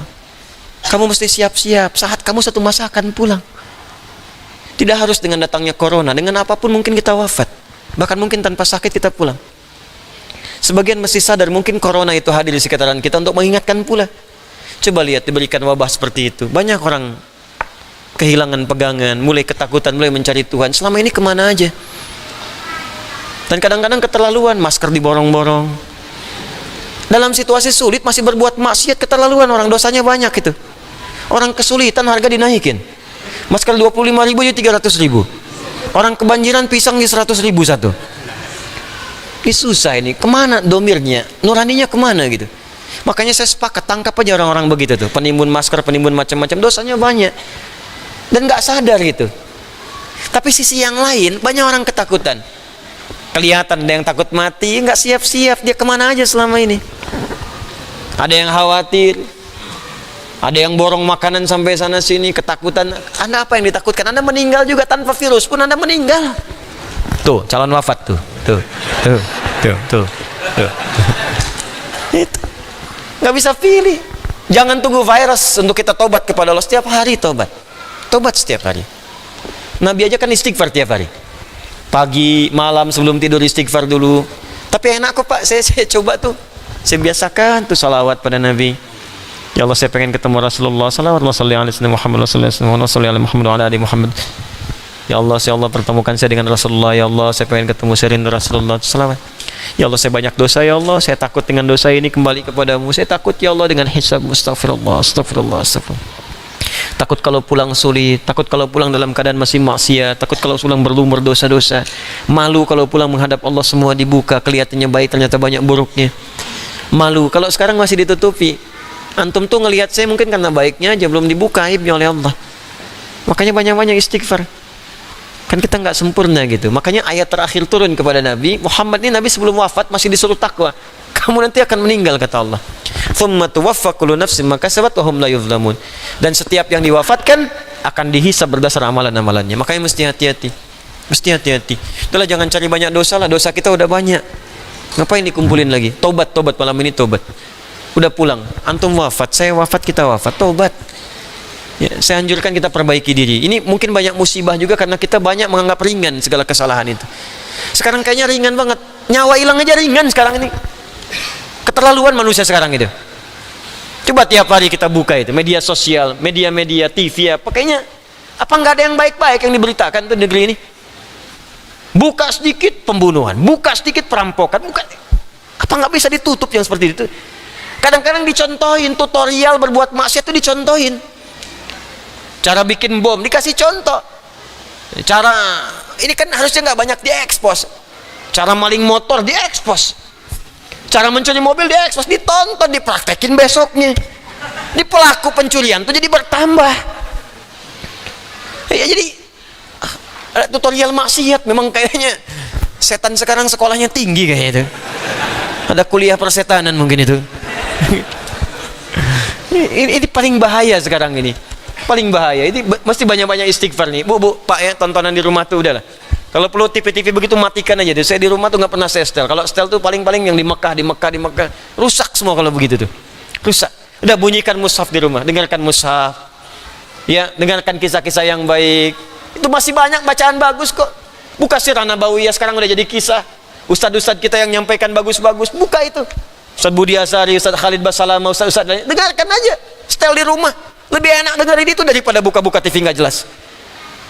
Kamu mesti siap-siap saat kamu satu masa akan pulang. Tidak harus dengan datangnya corona, dengan apapun mungkin kita wafat. Bahkan mungkin tanpa sakit kita pulang. Sebagian mesti sadar mungkin corona itu hadir di sekitaran kita untuk mengingatkan pula. Coba lihat, diberikan wabah seperti itu, banyak orang kehilangan pegangan, mulai ketakutan, mulai mencari Tuhan. Selama ini kemana aja? Dan kadang-kadang keterlaluan, masker diborong-borong. Dalam situasi sulit masih berbuat maksiat, keterlaluan orang, dosanya banyak itu. Orang kesulitan harga dinaikin. Masker 25.000 jadi 300.000. Orang kebanjiran pisang di 100.000 satu. Ini susah ini. Kemana domirnya? Nuraninya kemana gitu? Makanya saya sepakat, tangkap aja orang-orang begitu tuh. Penimbun masker, penimbun macam-macam, dosanya banyak. Dan nggak sadar gitu. Tapi sisi yang lain, banyak orang ketakutan. Kelihatan ada yang takut mati, nggak siap-siap, dia kemana aja selama ini. Ada yang khawatir, ada yang borong makanan sampai sana sini, ketakutan. Anda apa yang ditakutkan? Anda meninggal juga tanpa virus pun Anda meninggal. Tuh calon wafat tuh. Itu nggak bisa pilih. Jangan tunggu virus untuk kita tobat kepada Allah. Setiap hari tobat. Tobat setiap hari. Nabi aja kan istighfar tiap hari. Pagi, malam sebelum tidur istighfar dulu. Tapi enak kok Pak, saya coba tuh. Saya biasakan tuh salawat pada Nabi. Ya Allah, saya pengen ketemu Rasulullah. Salawatullah salli alaihi wasallam Muhammad sallallahu alaihi Muhammad wa ala ali Muhammad. Ya Allah pertemukan saya dengan Rasulullah. Ya Allah, saya pengen ketemu, saya rindu Rasulullah. Salawat. Ya Allah, saya banyak dosa. Ya Allah, saya takut dengan dosa ini kembali kepadamu. Saya takut ya Allah dengan hisab. Astagfirullah, astagfirullah, astagfirullah. Takut kalau pulang sulit, takut kalau pulang dalam keadaan masih maksiat, takut kalau pulang berlumur dosa-dosa, malu kalau pulang menghadap Allah semua dibuka, kelihatannya baik ternyata banyak buruknya. Malu kalau sekarang masih ditutupi. Antum tuh ngelihat saya mungkin karena baiknya aja, belum dibuka aibnya oleh Allah. Makanya banyak-banyak istighfar. Kan kita nggak sempurna gitu. Makanya ayat terakhir turun kepada Nabi Muhammad ini, Nabi sebelum wafat masih disuruh takwa. Kamu nanti akan meninggal, kata Allah. Thumma tuwaffa kullu nafsin ma kasabat wa hum la yuzlamun. Dan setiap yang diwafatkan akan dihisab berdasar amalan-amalannya. Makanya mesti hati-hati. Mesti hati-hati. Itulah, jangan cari banyak dosa lah. Dosa kita udah banyak. Ngapain dikumpulin lagi? Tobat malam ini tobat. Udah pulang. Antum wafat, saya wafat, kita wafat. Tobat. Ya, saya anjurkan kita perbaiki diri. Ini mungkin banyak musibah juga karena kita banyak menganggap ringan segala kesalahan itu. Sekarang kayaknya ringan banget. Nyawa hilang aja ringan sekarang ini. Keterlaluan manusia sekarang itu. Coba tiap hari kita buka itu media sosial, media-media TV, pakainya apa nggak ada yang baik-baik yang diberitakan tuh negeri ini? Buka sedikit pembunuhan, buka sedikit perampokan, buka. Apa nggak bisa ditutup yang seperti itu? Kadang-kadang dicontohin tutorial berbuat maksiat itu dicontohin. Cara bikin bom dikasih contoh. Cara ini kan harusnya nggak banyak diekspos. Cara maling motor diekspos. Cara mencuri mobil diekspos, ditonton, dipraktekin besoknya. Di pelaku pencurian tuh jadi bertambah. Ya jadi tutorial maksiat memang kayaknya setan sekarang sekolahnya tinggi kayaknya itu. Ada kuliah persetanan mungkin itu. Ini paling bahaya sekarang ini. Paling bahaya. Ini mesti banyak-banyak istighfar nih. Bu, Pak ya, tontonan di rumah tuh udahlah. Kalau perlu TV begitu matikan aja deh. Saya di rumah tuh nggak pernah saya setel. Kalau setel tuh paling-paling yang di Mekah, rusak semua kalau begitu tuh. Rusak. Udah bunyikan mushaf di rumah, dengarkan mushaf. Ya, dengarkan kisah-kisah yang baik. Itu masih banyak bacaan bagus kok. Buka Sirah Nabawiyah sekarang udah jadi kisah. Ustadz-ustadz kita yang nyampaikan bagus-bagus, buka itu. Ustadz Budi Asari, Ustadz Khalid Basalamah, Ustadz lain. Dengarkan aja. Setel di rumah. Lebih enak dengerin itu daripada buka-buka TV nggak jelas.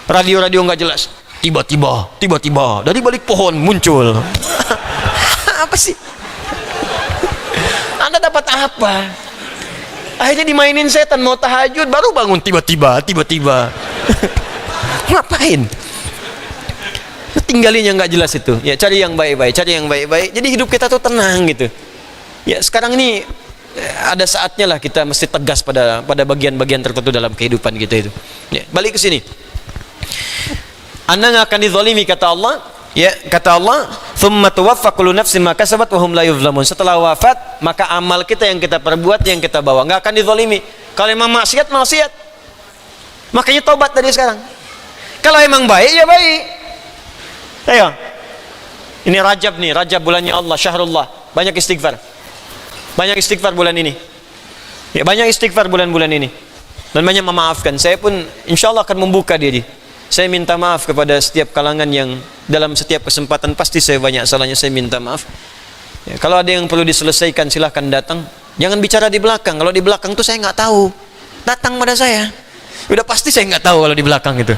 Radio nggak jelas. Tiba-tiba dari balik pohon muncul. Apa sih? Anda dapat apa? Akhirnya dimainin setan, mau tahajud baru bangun tiba-tiba. Ngapain? Tinggalin yang nggak jelas itu. Ya cari yang baik-baik. Jadi hidup kita tuh tenang gitu. Ya sekarang ini ada saatnya lah kita mesti tegas pada bagian-bagian tertentu dalam kehidupan kita itu. Ya, balik ke sini. Anda nggak akan dizalimi, kata Allah. Ya, kata Allah, "Tsumma tuwaffa kullu nafsin ma kasabat wa hum la yuzlamun." Setelah wafat, maka amal kita yang kita perbuat, yang kita bawa, nggak akan dizalimi. Kalau emang maksiat. Makanya tobat dari sekarang. Kalau emang baik ya baik. Ayo. Ini Rajab nih, Rajab bulannya Allah, syahrullah. Banyak istighfar bulan ini. Ya, banyak istighfar bulan-bulan ini. Dan banyak memaafkan. Saya pun insya Allah akan membuka diri. Saya minta maaf kepada setiap kalangan yang dalam setiap kesempatan pasti saya banyak salahnya, saya minta maaf. Ya, kalau ada yang perlu diselesaikan silahkan datang. Jangan bicara di belakang. Kalau di belakang tuh saya nggak tahu. Datang pada saya. Udah pasti saya nggak tahu kalau di belakang itu.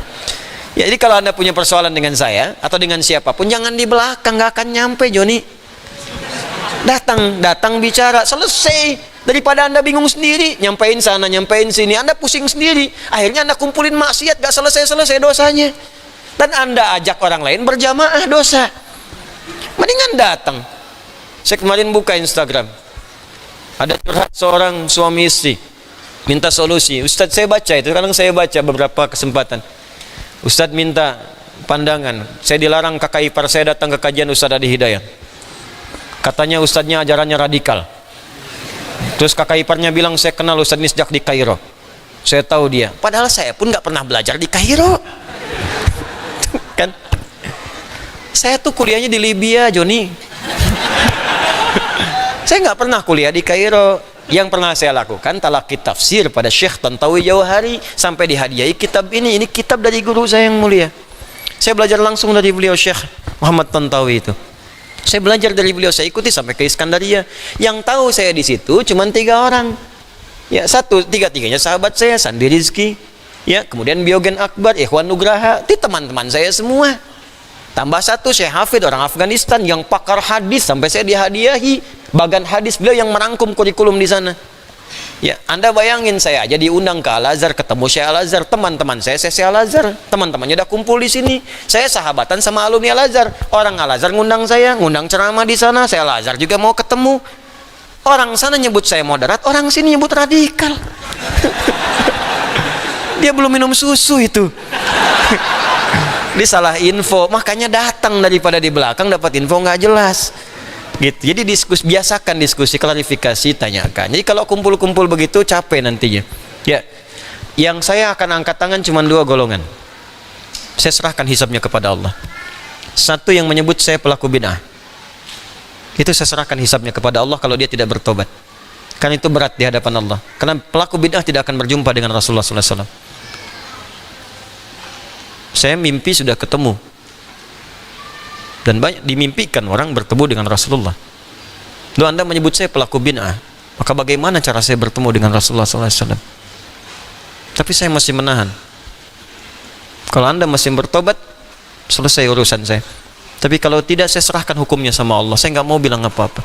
Ya, jadi kalau Anda punya persoalan dengan saya atau dengan siapapun, jangan di belakang, nggak akan nyampe, Joni. Datang bicara, selesai. Daripada Anda bingung sendiri, nyampein sana, nyampein sini, Anda pusing sendiri. Akhirnya Anda kumpulin maksiat, gak selesai-selesai dosanya. Dan Anda ajak orang lain berjamaah dosa. Mendingan datang. Saya kemarin buka Instagram. Ada curhat seorang suami istri. Minta solusi. Ustadz, saya baca itu, kadang saya baca beberapa kesempatan. Ustadz minta pandangan. Saya dilarang kakak ipar saya datang ke kajian Ustadz Adi Hidayat. Katanya ustadznya ajarannya radikal. Terus kakak iparnya bilang, saya kenal Ustadz ini sejak di Kairo. Saya tahu dia. Padahal saya pun nggak pernah belajar di Kairo. Kan? Saya tuh kuliahnya di Libya, Joni. Saya nggak pernah kuliah di Kairo. yang pernah saya lakukan talaqi tafsir pada Syekh Tantawi Jauhari sampai dihadiahi kitab ini. Ini kitab dari guru saya yang mulia. Saya belajar langsung dari beliau, Syekh Muhammad Tantawi itu. Saya belajar dari beliau, saya ikuti sampai ke Iskandaria. Yang tahu saya di situ cuma 3 orang. Ya, tiga-tiganya sahabat saya, Sandi Rizki, ya, kemudian Biogen Akbar, Ikhwan Nugraha, itu teman-teman saya semua. Tambah 1 Syekh Hafid orang Afghanistan yang pakar hadis sampai saya dihadiahi bagan hadis, beliau yang merangkum kurikulum di sana. Ya, Anda bayangin saya aja diundang ke Al-Azhar, ketemu Syekh Al-Azhar, teman-teman saya Syekh Al-Azhar, teman-temannya udah kumpul di sini. Saya sahabatan sama alumni Al-Azhar. Orang Al-Azhar ngundang saya, ngundang ceramah di sana, saya Al-Azhar juga mau ketemu. Orang sana nyebut saya moderat, orang sini nyebut radikal. Dia belum minum susu itu. Dia salah info, makanya datang daripada di belakang dapat info nggak jelas. Gitu. Jadi biasakan diskusi, klarifikasi, tanyakan. Jadi kalau kumpul-kumpul begitu capek nantinya. Ya, yang saya akan angkat tangan cuma 2 golongan. Saya serahkan hisabnya kepada Allah. 1 yang menyebut saya pelaku bid'ah. Itu saya serahkan hisabnya kepada Allah kalau dia tidak bertobat. Karena itu berat di hadapan Allah. Karena pelaku bid'ah tidak akan berjumpa dengan Rasulullah SAW. Saya mimpi sudah ketemu. Dan banyak dimimpikan orang bertemu dengan Rasulullah. Lalu Anda menyebut saya pelaku bid'ah, maka bagaimana cara saya bertemu dengan Rasulullah SAW? Tapi saya masih menahan. Kalau Anda masih bertobat, selesai urusan saya. Tapi kalau tidak, saya serahkan hukumnya sama Allah. Saya nggak mau bilang apa-apa.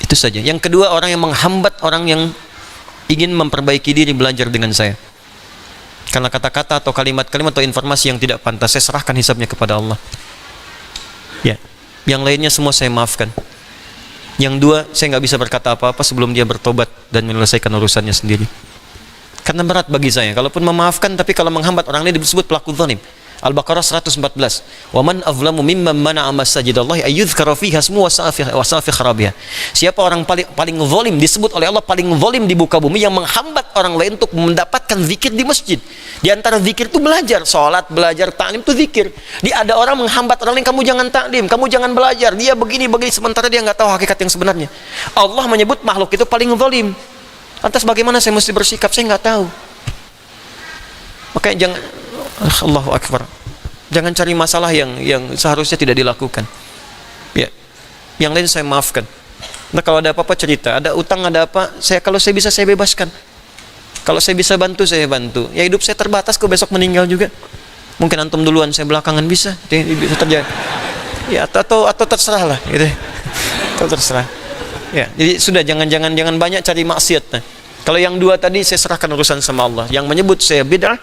Itu saja. Yang kedua, orang yang menghambat orang yang ingin memperbaiki diri belajar dengan saya. Karena kata-kata atau kalimat-kalimat atau informasi yang tidak pantas, saya serahkan hisabnya kepada Allah. Ya, yang lainnya semua saya maafkan. Yang 2, saya nggak bisa berkata apa-apa sebelum dia bertobat dan menyelesaikan urusannya sendiri. Karena berat bagi saya. Kalaupun memaafkan, tapi kalau menghambat orang lain disebut pelaku zalim. Al-Baqarah 114. Wa man azlamu mimman mana'a masajidallahi ayyudhkara fiha ismuhu wa safi kharabiha. Siapa orang paling zalim, disebut oleh Allah paling zalim di muka bumi, yang menghambat orang lain untuk mendapatkan zikir di masjid. Di antara zikir itu belajar, salat, belajar, taklim itu zikir. Ada orang menghambat orang lain, kamu jangan taklim, kamu jangan belajar, dia begini sementara dia nggak tahu hakikat yang sebenarnya. Allah menyebut makhluk itu paling zalim. Lantas bagaimana saya mesti bersikap? Saya nggak tahu. Makanya jangan, Allahu Akbar, jangan cari masalah yang seharusnya tidak dilakukan. Ya, yang lain saya maafkan. Nah, kalau ada apa-apa cerita, ada utang, ada apa, kalau saya bisa saya bebaskan. Kalau saya bisa bantu, saya bantu. Ya, hidup saya terbatas kok, besok meninggal juga. Mungkin antum duluan, saya belakangan, bisa terjadi. Ya, atau terserah lah, gitu. Atau terserah. Ya, jadi sudah jangan banyak cari maksiat. Nah, kalau yang 2 tadi saya serahkan urusan sama Allah. Yang menyebut saya bid'ah,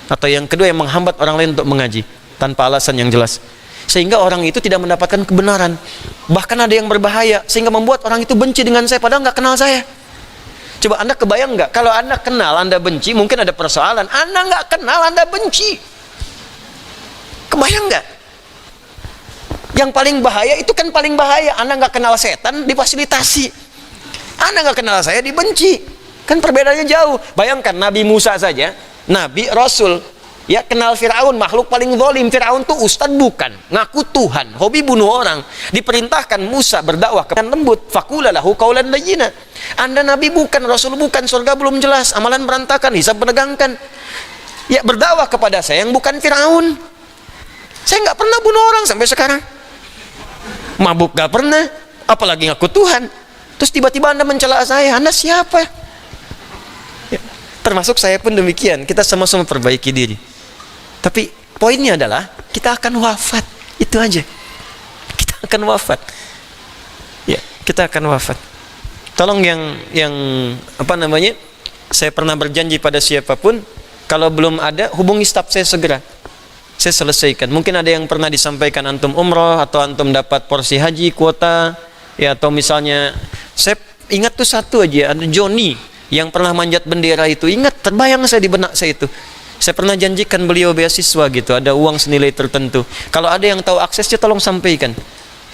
atau yang kedua yang menghambat orang lain untuk mengaji tanpa alasan yang jelas, sehingga orang itu tidak mendapatkan kebenaran. Bahkan ada yang berbahaya sehingga membuat orang itu benci dengan saya padahal nggak kenal saya. Coba Anda kebayang nggak, kalau Anda kenal Anda benci, mungkin ada persoalan. Anda nggak kenal Anda benci, kebayang nggak? Yang paling bahaya itu kan paling bahaya. Anda nggak kenal setan difasilitasi, Anda nggak kenal saya dibenci, kan perbedaannya jauh. Bayangkan Nabi Musa saja, Nabi Rasul, ya, kenal Fir'aun, makhluk paling zalim. Fir'aun tuh ustad bukan, ngaku Tuhan, hobi bunuh orang. Diperintahkan Musa berdakwah kepada lembut, faqula lahu qaulan layyina. Anda Nabi bukan, Rasul bukan, surga belum jelas, amalan berantakan, hisab menegangkan. Ya, berdakwah kepada saya yang bukan Fir'aun. Saya nggak pernah bunuh orang sampai sekarang, mabuk nggak pernah, apalagi ngaku Tuhan. Terus tiba-tiba Anda mencela saya, Anda siapa? Termasuk saya pun demikian. Kita sama-sama perbaiki diri. Tapi poinnya adalah kita akan wafat, itu aja. Kita akan wafat. Ya, kita akan wafat. Tolong yang apa namanya? Saya pernah berjanji pada siapapun, kalau belum ada, hubungi staf saya segera. Saya selesaikan. Mungkin ada yang pernah disampaikan antum umroh, atau antum dapat porsi haji kuota, ya, atau misalnya saya ingat tuh satu aja, ada Joni yang pernah manjat bendera itu, ingat, terbayang saya di benak saya itu. Saya pernah janjikan beliau beasiswa gitu, ada uang senilai tertentu. Kalau ada yang tahu aksesnya tolong sampaikan.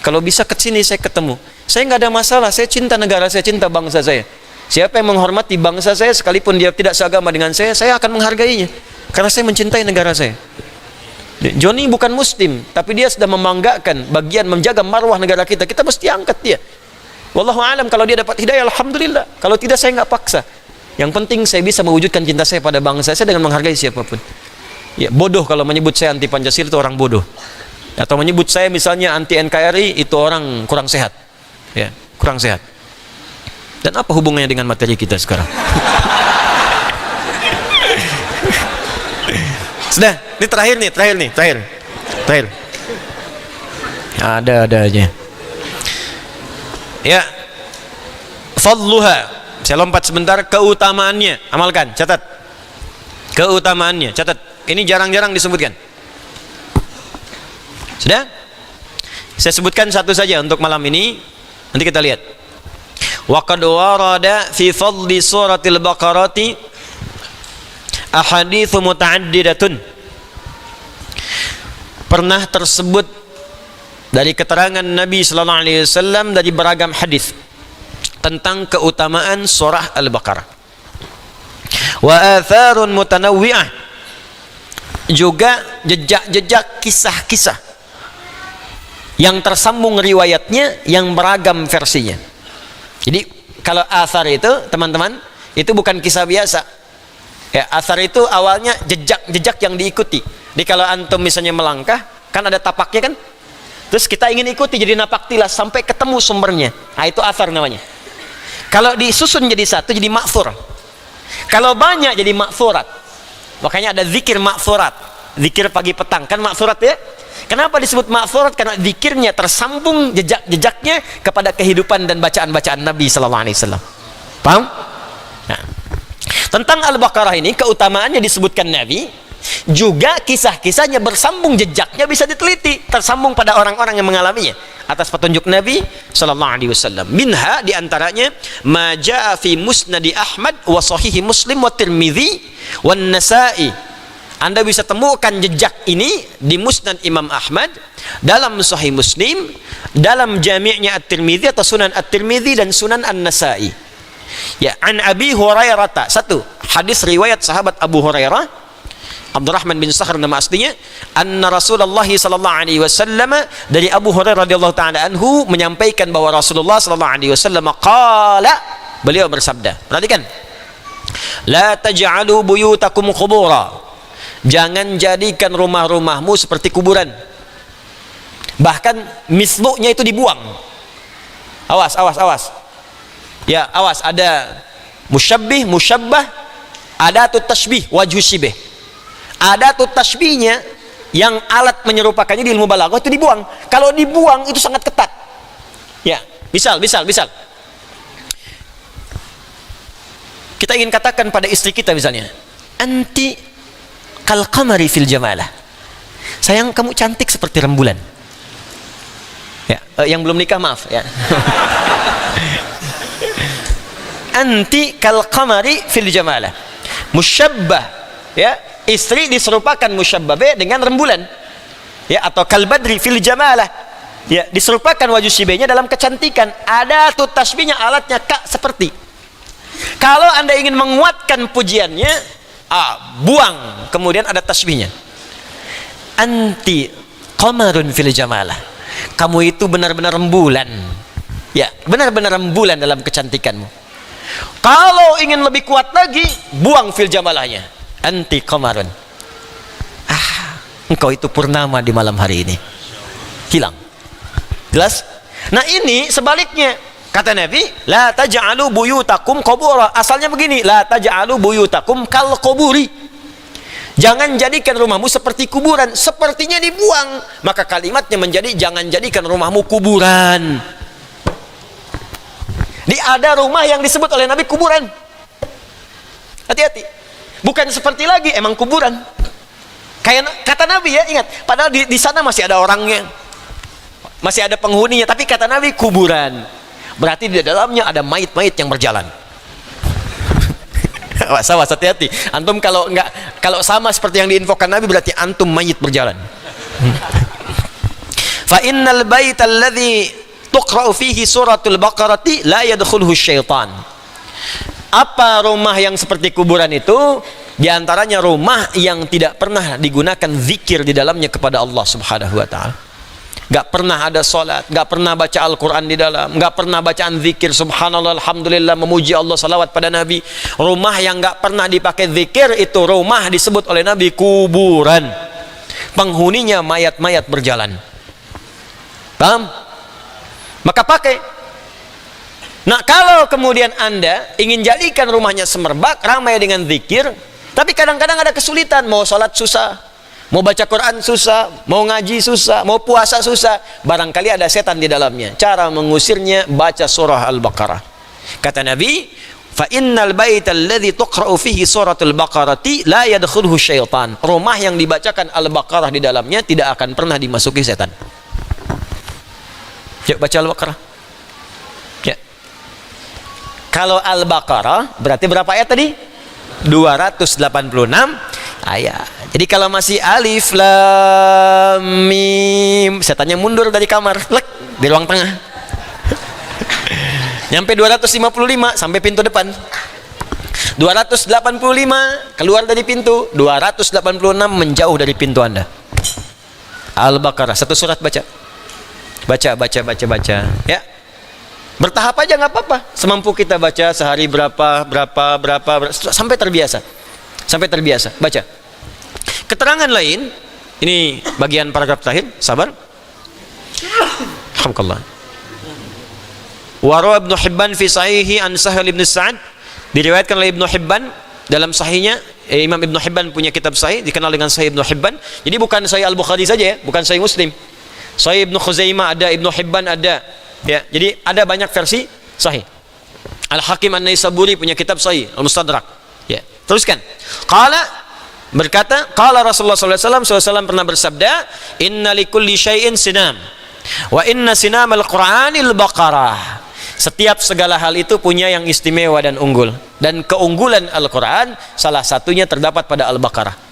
Kalau bisa ke sini saya ketemu. Saya nggak ada masalah, saya cinta negara saya, cinta bangsa saya. Siapa yang menghormati bangsa saya sekalipun dia tidak seagama dengan saya akan menghargainya. Karena saya mencintai negara saya. Joni bukan muslim, tapi dia sudah membanggakan bagian menjaga marwah negara kita. Kita mesti angkat dia. Wallahu alam, kalau dia dapat hidayah alhamdulillah, kalau tidak saya nggak paksa. Yang penting saya bisa mewujudkan cinta saya pada bangsa saya dengan menghargai siapapun. Ya, bodoh kalau menyebut saya anti Pancasila, itu orang bodoh. Atau menyebut saya misalnya anti NKRI, itu orang kurang sehat. Ya, kurang sehat. Dan apa hubungannya dengan materi kita sekarang? Sudah, ini terakhir. Ada aja. Ya. Fadluha. Saya lompat sebentar, keutamaannya. Amalkan, catat. Keutamaannya, catat. Ini jarang-jarang disebutkan. Sudah? Saya sebutkan satu saja untuk malam ini. Nanti kita lihat. Wa qad warada fi fadli suratil Baqarati ahaditsu muta'addidatun. Pernah tersebut dari keterangan Nabi sallallahu alaihi wasallam dari beragam hadis tentang keutamaan surah Al-Baqarah. Wa atharun mutanawwi'ah, juga jejak-jejak kisah-kisah yang tersambung riwayatnya, yang beragam versinya. Jadi kalau athar itu teman-teman, itu bukan kisah biasa. Ya, athar itu awalnya jejak-jejak yang diikuti. Jadi kalau antum misalnya melangkah, kan ada tapaknya kan? Terus kita ingin ikuti, jadi napak tilas sampai ketemu sumbernya. Nah, itu athar namanya. Kalau disusun jadi satu, jadi ma'thur. Kalau banyak jadi ma'thurat. Makanya ada zikir ma'thurat, zikir pagi petang, kan ma'thurat ya. Kenapa disebut ma'thurat? Karena zikirnya tersambung jejak-jejaknya kepada kehidupan dan bacaan-bacaan Nabi sallallahu alaihi wasallam. Paham? Nah, tentang Al-Baqarah ini keutamaannya disebutkan Nabi, juga kisah-kisahnya bersambung, jejaknya bisa diteliti, tersambung pada orang-orang yang mengalaminya atas petunjuk Nabi sallallahu alaihi wasallam. Minha, diantaranya ma jaa fi musnadi Ahmad wa sahihi Muslim wa Tirmidzi wa Nasa'i. Anda bisa temukan jejak ini di Musnad Imam Ahmad, dalam Sahih Muslim, dalam Jami'-nya At-Tirmidzi atau Sunan At-Tirmidzi dan Sunan An-Nasa'i. Ya, an Abi Hurairah, satu hadis riwayat sahabat Abu Hurairah, Abdurrahman bin Sakhr nama aslinya, anna Rasulullah sallallahu alaihi wasallam, dari Abu Hurairah radhiyallahu taala anhu menyampaikan bahwa Rasulullah sallallahu alaihi wasallam qala, beliau bersabda, perhatikan, la taj'alu buyutakum qubura, jangan jadikan rumah-rumahmu seperti kuburan. Bahkan mislunya itu dibuang. Awas. Ya, awas, ada musyabbih, musyabbah, adatut tashbih, wajhu syibih. Adatut tashbihnya yang alat menyerupakannya di ilmu balaghah itu dibuang. Kalau dibuang itu sangat ketat. Ya, misal. Kita ingin katakan pada istri kita misalnya, anti kal qamari fil jamalah. Sayang, kamu cantik seperti rembulan. Ya, yang belum nikah maaf ya. Anti kal qamari fil jamalah. Musyabbah, ya, istri diserupakan musyabbah dengan rembulan. Ya, atau kal badri fil jamalah. Ya, diserupakan wajhu syibihnya dalam kecantikan. Ada tuh tasbihnya, alatnya kak seperti. Kalau Anda ingin menguatkan pujiannya, buang, kemudian ada tasbihnya. Anti qamarun fil jamalah. Kamu itu benar-benar rembulan. Ya, benar-benar rembulan dalam kecantikanmu. Kalau ingin lebih kuat lagi, buang fil jamalahnya. Anti qamarun. Engkau itu purnama di malam hari ini. Hilang. Jelas? Nah, ini sebaliknya. Kata Nabi, la taj'alu buyutakum qubura. Asalnya begini, la taj'alu buyutakum kal quburi. Jangan jadikan rumahmu seperti kuburan, sepertinya dibuang. Maka kalimatnya menjadi jangan jadikan rumahmu kuburan. Ada rumah yang disebut oleh Nabi kuburan. Hati-hati. Bukan seperti lagi, emang kuburan. Kayak kata Nabi ya, ingat, padahal di sana masih ada orangnya. Masih ada penghuninya, tapi kata Nabi kuburan. Berarti di dalamnya ada mayit-mayit yang berjalan. Awas, hati-hati. Antum kalau sama seperti yang diinfokan Nabi, berarti antum mayit berjalan. Fa innal bait alladhi tuqra'u fihi suratul Baqarati la yadkhuluhu syaitan. Apa rumah yang seperti kuburan itu? Di antaranya rumah yang tidak pernah digunakan zikir di dalamnya kepada Allah Subhanahu wa taala. Gak pernah ada sholat, gak pernah baca Al-Quran di dalam, gak pernah bacaan zikir, subhanallah, alhamdulillah, memuji Allah, salawat pada Nabi. Rumah yang gak pernah dipakai zikir, itu rumah disebut oleh Nabi kuburan. Penghuninya mayat-mayat berjalan. Paham? Maka pakai. Nah, kalau kemudian Anda ingin jadikan rumahnya semerbak, ramai dengan zikir, tapi kadang-kadang ada kesulitan, mau sholat susah, mau baca Quran susah, mau ngaji susah, mau puasa susah, barangkali ada setan di dalamnya. Cara mengusirnya, baca surah Al-Baqarah. Kata Nabi, fa innal baita alladhi tuqra'u fihi suratul baqarati la yadkhuluhu syaitan. Rumah yang dibacakan Al-Baqarah di dalamnya tidak akan pernah dimasuki setan. Yuk baca Al-Baqarah. Ya. Kalau Al-Baqarah berarti berapa ayat tadi? 286 ayat. Jadi kalau masih alif lam mim, setannya mundur dari kamar, lek di ruang tengah. Nyampe 255 sampai pintu depan. 285 keluar dari pintu, 286 menjauh dari pintu Anda. Al-Baqarah satu surat baca. Baca. Ya. Bertahap aja nggak apa-apa. Semampu kita baca sehari berapa sampai terbiasa. Baca. Keterangan lain, ini bagian paragraf terakhir, sabar. Alhamdulillah. Warawa Ibnu Hibban fi sahihi an Sahal bin Sa'ad, diriwayatkan oleh Ibnu Hibban dalam sahihnya. Imam Ibnu Hibban punya kitab sahih dikenal dengan Sahih Ibnu Hibban. Jadi bukan Sahih Al-Bukhari saja ya, bukan Sahih Muslim. Sahih Ibnu Khuzaimah ada, Ibnu Hibban ada. Ya, jadi ada banyak versi sahih. Al-Hakim An-Naisaburi punya kitab sahih Al-Mustadrak. Ya, teruskan. Berkata, qala Rasulullah SAW pernah bersabda, inna likulli syai'in sinam wa inna sinamal Qur'anil Baqarah. Setiap segala hal itu punya yang istimewa dan unggul, dan keunggulan Al-Quran salah satunya terdapat pada Al-Baqarah.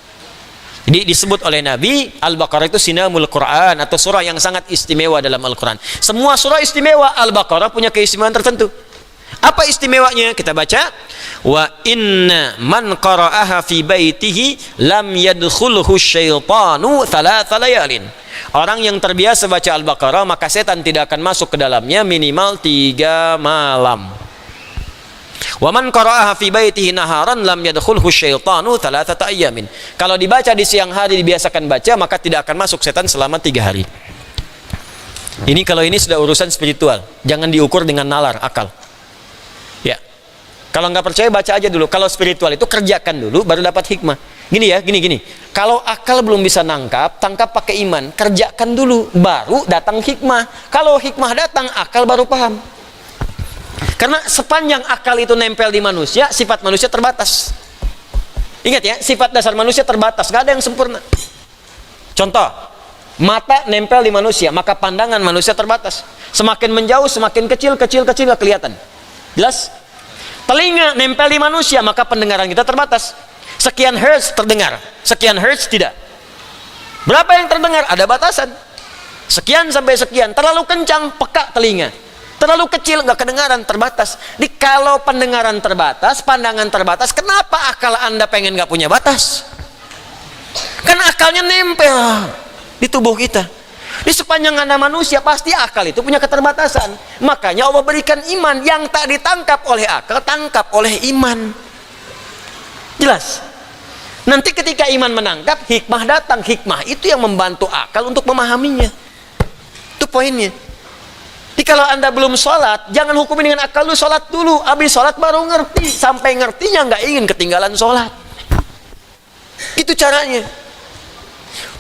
Jadi disebut oleh Nabi, Al-Baqarah itu sinamul Quran, atau surah yang sangat istimewa dalam Al-Quran. Semua surah istimewa, Al-Baqarah punya keistimewaan tertentu. Apa istimewanya? Kita baca, wa inna man qara'aha fi baitihi lam yadkhulhu syaitanu thalatha layalin. Orang yang terbiasa baca Al-Baqarah, maka setan tidak akan masuk ke dalamnya minimal 3 malam. Wa man qara'aha fi baitihi naharan lam yadkhulhu syaitanu thalathata ayyamin. Kalau dibaca di siang hari, dibiasakan baca, maka tidak akan masuk setan selama 3 hari. Ini kalau ini sudah urusan spiritual, jangan diukur dengan nalar, akal. Ya. Kalau nggak percaya baca aja dulu. Kalau spiritual itu kerjakan dulu baru dapat hikmah. Gini ya, gini. Kalau akal belum bisa nangkap, tangkap pakai iman. Kerjakan dulu baru datang hikmah. Kalau hikmah datang, akal baru paham. Karena sepanjang akal itu nempel di manusia, sifat manusia terbatas. Ingat ya, sifat dasar manusia terbatas, nggak ada yang sempurna. Contoh, mata nempel di manusia, maka pandangan manusia terbatas. Semakin menjauh, semakin kecil nggak kelihatan. Jelas? Telinga nempel di manusia, maka pendengaran kita terbatas. Sekian hertz terdengar, sekian hertz tidak. Berapa yang terdengar? Ada batasan. Sekian sampai sekian. Terlalu kencang, peka telinga. Terlalu kecil, nggak kedengaran, terbatas. Jadi kalau pendengaran terbatas, pandangan terbatas, kenapa akal Anda pengen nggak punya batas? Kan akalnya nempel di tubuh kita. Di sepanjang Anda manusia, pasti akal itu punya keterbatasan. Makanya Allah berikan iman. Yang tak ditangkap oleh akal, tangkap oleh iman. Jelas? Nanti ketika iman menangkap, hikmah datang. Hikmah itu yang membantu akal untuk memahaminya. Itu poinnya. Jadi kalau Anda belum sholat, jangan hukumin dengan akal lu, sholat dulu. Habis sholat baru ngerti. Sampai ngertinya nggak ingin ketinggalan sholat. Itu caranya.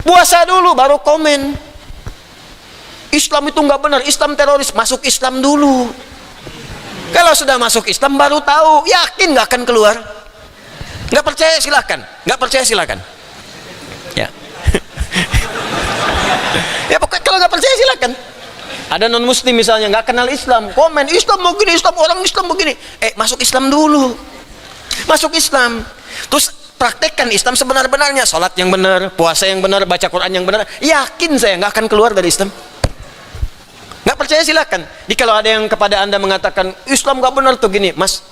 Puasa dulu baru komen. Islam itu nggak benar, Islam teroris. Masuk Islam dulu. Kalau sudah masuk Islam baru tahu, yakin nggak akan keluar. Nggak percaya silakan, nggak percaya silakan. Ya. Ya pokoknya kalau nggak percaya silakan. Ada non muslim misalnya nggak kenal Islam, komen Islam begini, Islam orang Islam begini. Masuk Islam dulu. Masuk Islam. Terus praktekkan Islam sebenar-benarnya, sholat yang benar, puasa yang benar, baca Quran yang benar. Yakin saya nggak akan keluar dari Islam. Nggak percaya silakan. Jadi kalau ada yang kepada Anda mengatakan Islam nggak benar tuh gini, Mas,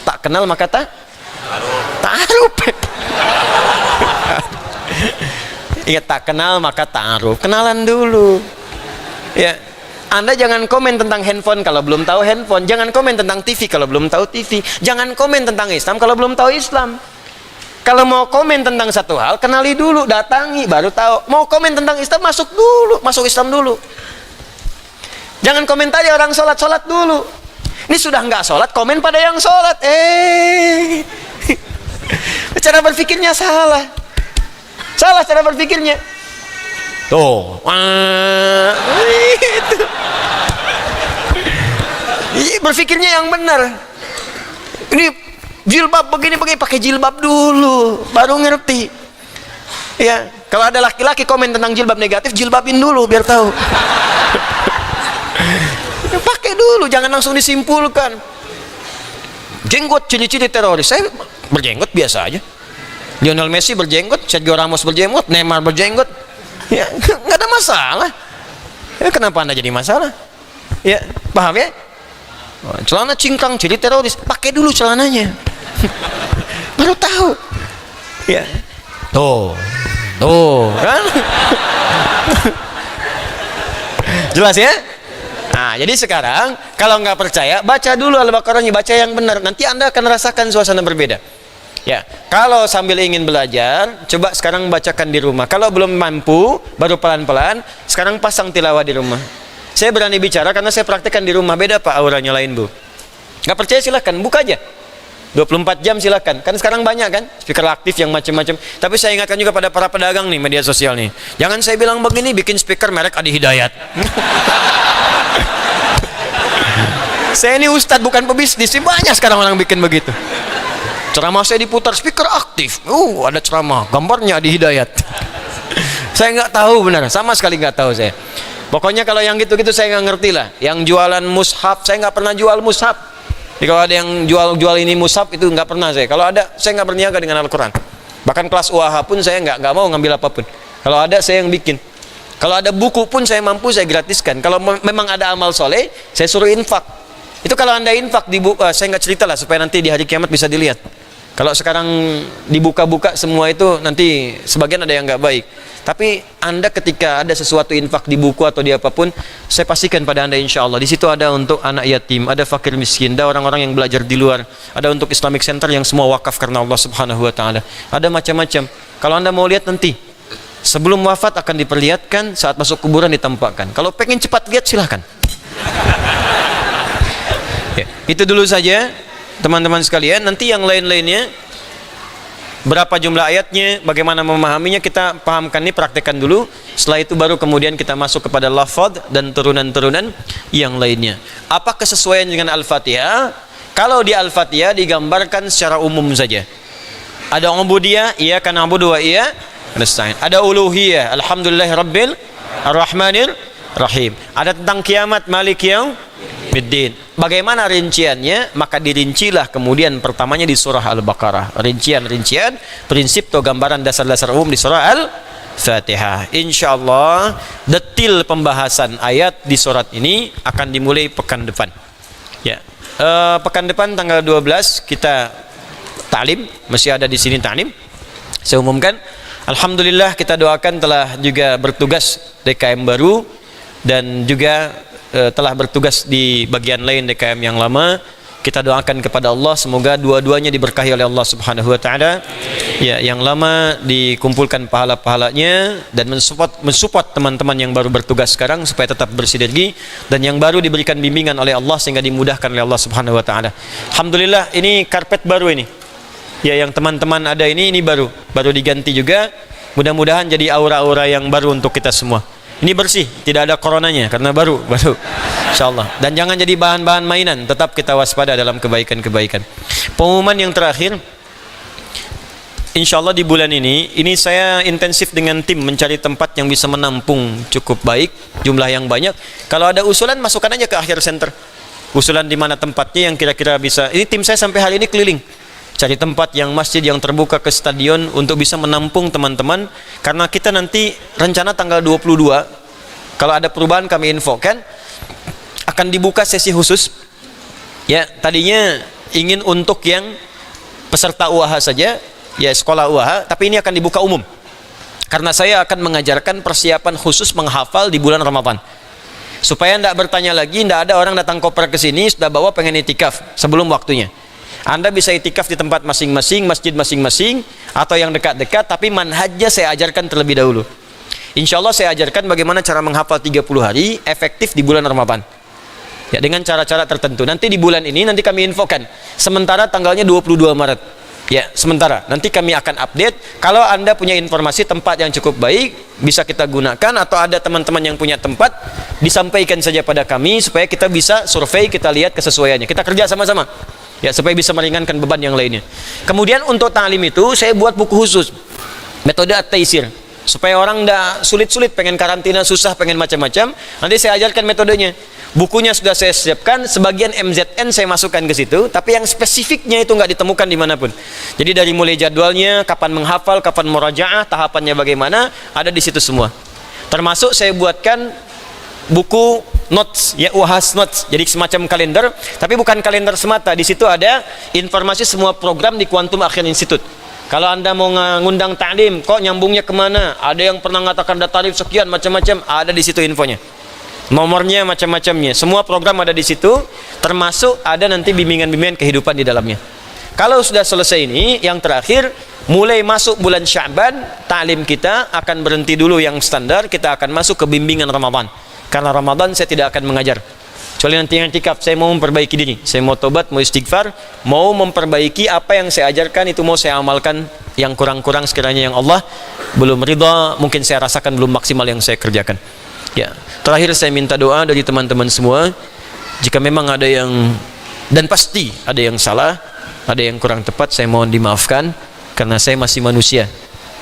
tak kenal maka ta'aruf. Ingat, tak kenal maka ta'aruf. Kenalan dulu. Ya. Anda jangan komen tentang handphone kalau belum tahu handphone. Jangan komen tentang TV kalau belum tahu TV. Jangan komen tentang Islam kalau belum tahu Islam. Kalau mau komen tentang satu hal, kenali dulu, datangi, baru tahu. Mau komen tentang Islam, masuk dulu, masuk Islam dulu. Jangan komentari orang sholat dulu. Ini sudah nggak sholat, komen pada yang sholat. Cara berpikirnya salah. Salah cara berpikirnya. Tuh. Itu. Berpikirnya yang benar. Ini jilbab begini pakai jilbab dulu, baru ngerti. Ya, kalau ada laki-laki komen tentang jilbab negatif, jilbabin dulu biar tahu. Pakai dulu, jangan langsung disimpulkan. Jenggot ciri-ciri teroris. Saya berjenggot biasa aja. Lionel Messi berjenggot, Sergio Ramos berjenggot, Neymar berjenggot. Ya, nggak ada masalah. Ya, kenapa Anda jadi masalah? Ya, paham ya? Celana cingkrang ciri teroris, pakai dulu celananya. Baru tahu. Ya. Tuh kan? Jelas ya? Nah, jadi sekarang kalau nggak percaya, baca dulu Al-Baqarahnya, baca yang benar. Nanti Anda akan rasakan suasana berbeda. Ya, kalau sambil ingin belajar, coba sekarang bacakan di rumah. Kalau belum mampu, baru pelan-pelan. Sekarang pasang tilawah di rumah. Saya berani bicara karena saya praktekkan di rumah. Beda Pak auranya lain Bu. Nggak percaya silahkan, buka aja. 24 jam silahkan. Kan sekarang banyak kan speaker aktif yang macam-macam. Tapi saya ingatkan juga pada para pedagang nih media sosial nih. Jangan saya bilang begini bikin speaker merek Adi Hidayat. Saya ini ustadz bukan pebisnis. Banyak sekarang orang bikin begitu. Ceramah saya diputar speaker aktif. Ada ceramah, gambarnya Adi Hidayat. Saya nggak tahu benar, sama sekali nggak tahu saya. Pokoknya kalau yang gitu-gitu saya nggak ngerti lah. Yang jualan mushaf, saya nggak pernah jual mushaf. Jadi kalau ada yang jual ini mushaf itu nggak pernah saya. Kalau ada, saya nggak berniaga dengan Al-Quran. Bahkan kelas UAH pun saya nggak mau ngambil apapun. Kalau ada saya yang bikin. Kalau ada buku pun saya mampu saya gratiskan. Kalau memang ada amal soleh, saya suruh infak. Itu kalau Anda infak saya nggak cerita lah supaya nanti di hari kiamat bisa dilihat. Kalau sekarang dibuka-buka semua itu nanti sebagian ada yang nggak baik. Tapi Anda ketika ada sesuatu infak di buku atau di apapun, saya pastikan pada Anda insya Allah. Di situ ada untuk anak yatim, ada fakir miskin, ada orang-orang yang belajar di luar, ada untuk Islamic Center yang semua wakaf karena Allah Subhanahu Wa Taala. Ada macam-macam. Kalau Anda mau lihat nanti, sebelum wafat akan diperlihatkan, saat masuk kuburan ditampakkan. Kalau pengen cepat lihat silahkan. Ya, itu dulu saja teman-teman sekalian. Nanti yang lain-lainnya, berapa jumlah ayatnya, bagaimana memahaminya, kita pahamkan ini, praktekkan dulu. Setelah itu baru kemudian kita masuk kepada lafaz dan turunan-turunan yang lainnya. Apa kesesuaian dengan Al-Fatihah? Kalau di Al-Fatihah digambarkan secara umum saja. Ada ubudiyah, iya kan na'budu wa iya nasta'in. Ada uluhiyah, alhamdulillahirabbil arrahmanir rahim. Ada tentang kiamat, malik yaumiddin. Bagaimana rinciannya? Maka dirincilah kemudian pertamanya di surah Al-Baqarah. Rincian-rincian, prinsip atau gambaran dasar-dasar umum di surah Al-Fatihah. Insyaallah detil pembahasan ayat di surat ini akan dimulai pekan depan. Ya, pekan depan tanggal 12 kita ta'lim, masih ada di sini ta'lim. Saya umumkan, alhamdulillah kita doakan telah juga bertugas DKM baru dan juga telah bertugas di bagian lain DKM yang lama. Kita doakan kepada Allah semoga dua-duanya diberkahi oleh Allah Subhanahu Wa Taala. Ya, yang lama dikumpulkan pahala-pahalanya dan mensupport teman-teman yang baru bertugas sekarang supaya tetap bersinergi, dan yang baru diberikan bimbingan oleh Allah sehingga dimudahkan oleh Allah Subhanahu Wa Taala. Alhamdulillah ini karpet baru ini. Ya, yang teman-teman ada ini baru diganti juga. Mudah-mudahan jadi aura-aura yang baru untuk kita semua. Ini bersih, tidak ada coronanya karena baru insyaallah. Dan jangan jadi bahan-bahan mainan, tetap kita waspada dalam kebaikan-kebaikan. Pengumuman yang terakhir, insyaallah di bulan ini saya intensif dengan tim mencari tempat yang bisa menampung cukup baik, jumlah yang banyak. Kalau ada usulan masukkan aja ke akhir center. Usulan di mana tempatnya yang kira-kira bisa. Ini tim saya sampai hari ini keliling cari tempat yang masjid yang terbuka ke stadion untuk bisa menampung teman-teman, karena kita nanti rencana tanggal 22 kalau ada perubahan kami infokan akan dibuka sesi khusus. Ya, tadinya ingin untuk yang peserta UAH saja, ya sekolah UAH, tapi ini akan dibuka umum. Karena saya akan mengajarkan persiapan khusus menghafal di bulan Ramadan. Supaya tidak bertanya lagi, tidak ada orang datang koper ke sini sudah bawa pengen itikaf sebelum waktunya. Anda bisa itikaf di tempat masing-masing, masjid masing-masing, atau yang dekat-dekat, tapi manhajnya saya ajarkan terlebih dahulu. Insya Allah saya ajarkan bagaimana cara menghafal 30 hari efektif di bulan Ramadan. Ya, dengan cara-cara tertentu. Nanti di bulan ini nanti kami infokan. Sementara tanggalnya 22 Maret. Ya, sementara. Nanti kami akan update. Kalau Anda punya informasi tempat yang cukup baik, bisa kita gunakan, atau ada teman-teman yang punya tempat, disampaikan saja pada kami supaya kita bisa survei, kita lihat kesesuaiannya. Kita kerja sama-sama. Ya, supaya bisa meringankan beban yang lainnya. Kemudian untuk ta'lim itu saya buat buku khusus. Metode At-Taisir. Supaya orang tidak sulit-sulit, pengen karantina susah, pengen macam-macam, nanti saya ajarkan metodenya. Bukunya sudah saya siapkan, sebagian MZN saya masukkan ke situ, tapi yang spesifiknya itu nggak ditemukan dimanapun. Jadi dari mulai jadwalnya, kapan menghafal, kapan murajaah, tahapannya bagaimana, ada di situ semua. Termasuk saya buatkan buku notes, ya, Wahas Notes, jadi semacam kalender, tapi bukan kalender semata. Di situ ada informasi semua program di Quantum Akhir Institute. Kalau Anda mau ngundang ta'lim, kok nyambungnya kemana? Ada yang pernah mengatakan ada tarif sekian, macam-macam, ada di situ infonya. Nomornya, macam-macamnya. Semua program ada di situ, termasuk ada nanti bimbingan-bimbingan kehidupan di dalamnya. Kalau sudah selesai ini, yang terakhir, mulai masuk bulan Sya'ban, ta'lim kita akan berhenti dulu yang standar, kita akan masuk ke bimbingan Ramadan. Karena Ramadan saya tidak akan mengajar. Kecuali nanti yang i'tikaf, saya mau memperbaiki diri, saya mau tobat, mau istighfar, mau memperbaiki apa yang saya ajarkan, itu mau saya amalkan. Yang kurang-kurang sekiranya yang Allah belum ridha, mungkin saya rasakan belum maksimal yang saya kerjakan. Ya, terakhir saya minta doa dari teman-teman semua. Jika memang ada yang, dan pasti ada yang salah, ada yang kurang tepat, saya mohon dimaafkan, karena saya masih manusia.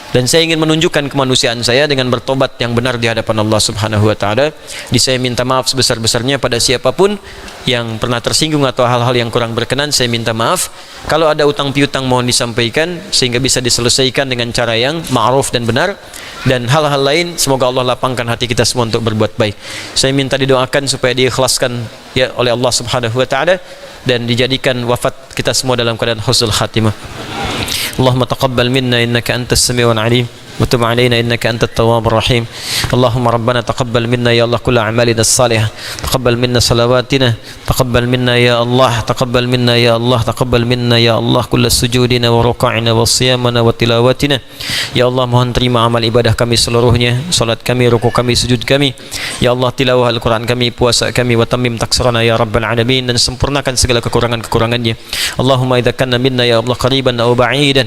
Dan saya ingin menunjukkan kemanusiaan saya dengan bertobat yang benar di hadapan Allah Subhanahu wa taala. Saya minta maaf sebesar-besarnya pada siapapun yang pernah tersinggung atau hal-hal yang kurang berkenan, saya minta maaf. Kalau ada utang piutang mohon disampaikan sehingga bisa diselesaikan dengan cara yang ma'ruf dan benar. Dan hal-hal lain semoga Allah lapangkan hati kita semua untuk berbuat baik. Saya minta didoakan supaya diikhlaskan ya oleh Allah Subhanahu wa taala dan dijadikan wafat kita semua dalam keadaan husnul khatimah. اللهم تقبل منا إنك أنت السميع العليم وتب علينا إنك أنت التواب الرحيم اللهم ربنا تقبل منا يا الله كل أعمالنا الصالحة تقبل منا صلواتنا تقبل منا يا الله تقبل منا يا الله تقبل منا يا الله كل سجودنا وركوعنا وصيامنا وتلاوتنا يا الله mohon terima amal ibadah kami seluruhnya, salat kami, ruku kami, sujud kami ya Allah, tilawah Al-Quran kami, puasa kami, wa tammim taksirana ya Rabbal Alamin, dan sempurnakan segala kekurangan-kekurangannya. Allahumma idza kana minna ya Allah qariban aw ba'idan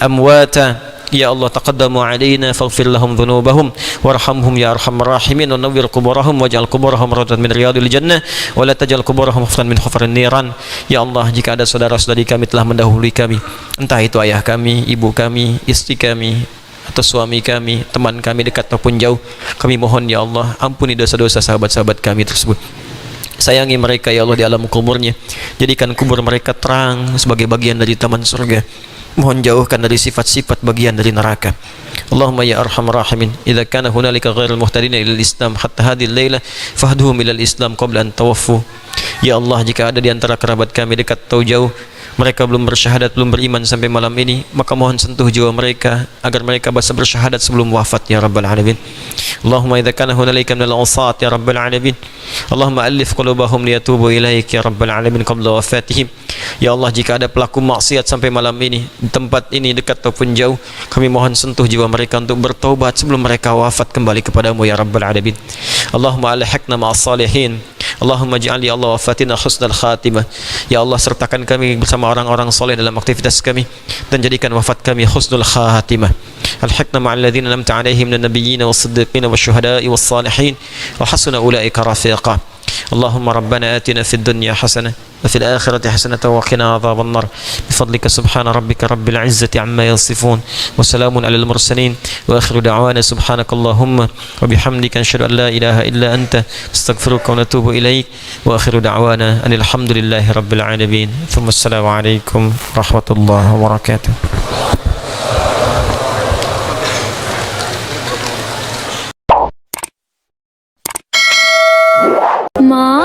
amwata ya Allah taqaddamu alaina faghfir lahum dhunubahum warhamhum ya arhamar rahimin wa nawwir quburahum waj'al quburahum rawdatan min riyadil jannah wa la taj'al quburahum hufatan min hufarin niran. Ya Allah, jika ada saudara-saudari kami telah mendahului kami, entah itu ayah kami, ibu kami, istri kami, atau suami kami, teman kami dekat ataupun jauh, kami mohon ya Allah ampuni dosa-dosa sahabat-sahabat kami tersebut. Sayangi mereka ya Allah di alam kuburnya, jadikan kubur mereka terang sebagai bagian dari taman surga. Mohon jauhkan dari sifat-sifat bagian dari neraka. Allahumma ya arhamar rahimin, idza kana hunalika ghairul muhtadina ila al-islam hatta hadhihi al-laila fahduhum ila al-islam qabla an tawaffu. Ya Allah, jika ada di antara kerabat kami dekat atau jauh, mereka belum bersyahadat, belum beriman sampai malam ini, maka mohon sentuh jiwa mereka agar mereka bisa bersyahadat sebelum wafat ya Rabbal Alamin. Allahumma idza kana hunalika min al-'usat ya Rabbal Alamin, Allahumma alif qulubahum liyatubu ilaik ya Rabbal Alamin qabla wafatihim. Ya Allah, jika ada pelaku maksiat sampai malam ini di tempat ini dekat ataupun jauh, kami mohon sentuh jiwa mereka untuk bertaubat sebelum mereka wafat kembali kepadamu ya Rabbal Alamin. Allahumma alhiqna ma'as salihin, Allahumma ij'al ya Allah wafatina husnal khatimah. Ya Allah, sertakan kami bersama orang-orang soleh dalam aktivitas kami dan jadikan wafat kami husnul khatimah. Alhiqna ma'al ladzina an'amta 'alaihim minan nabiyyin was-siddiqin wasyuhada'i was-salihin wa hasuna ulaika rafiqa. Allahumma rabbana atina fid dunya hasanah wa fil akhirati hasanah wa qina adhaban nar. Bifadlika subhana rabbika rabbil izzati amma yasifun wa salamun alal mursalin wa akhiru da'wana subhanakallahumma wa bihamdika asyhadu an la ilaha illa anta astaghfiruka wa atubu ilaik wa akhiru da'wana anil hamdulillahi rabbil alamin. Thumma assalamu alaikum warahmatullahi wabarakatuh. Ma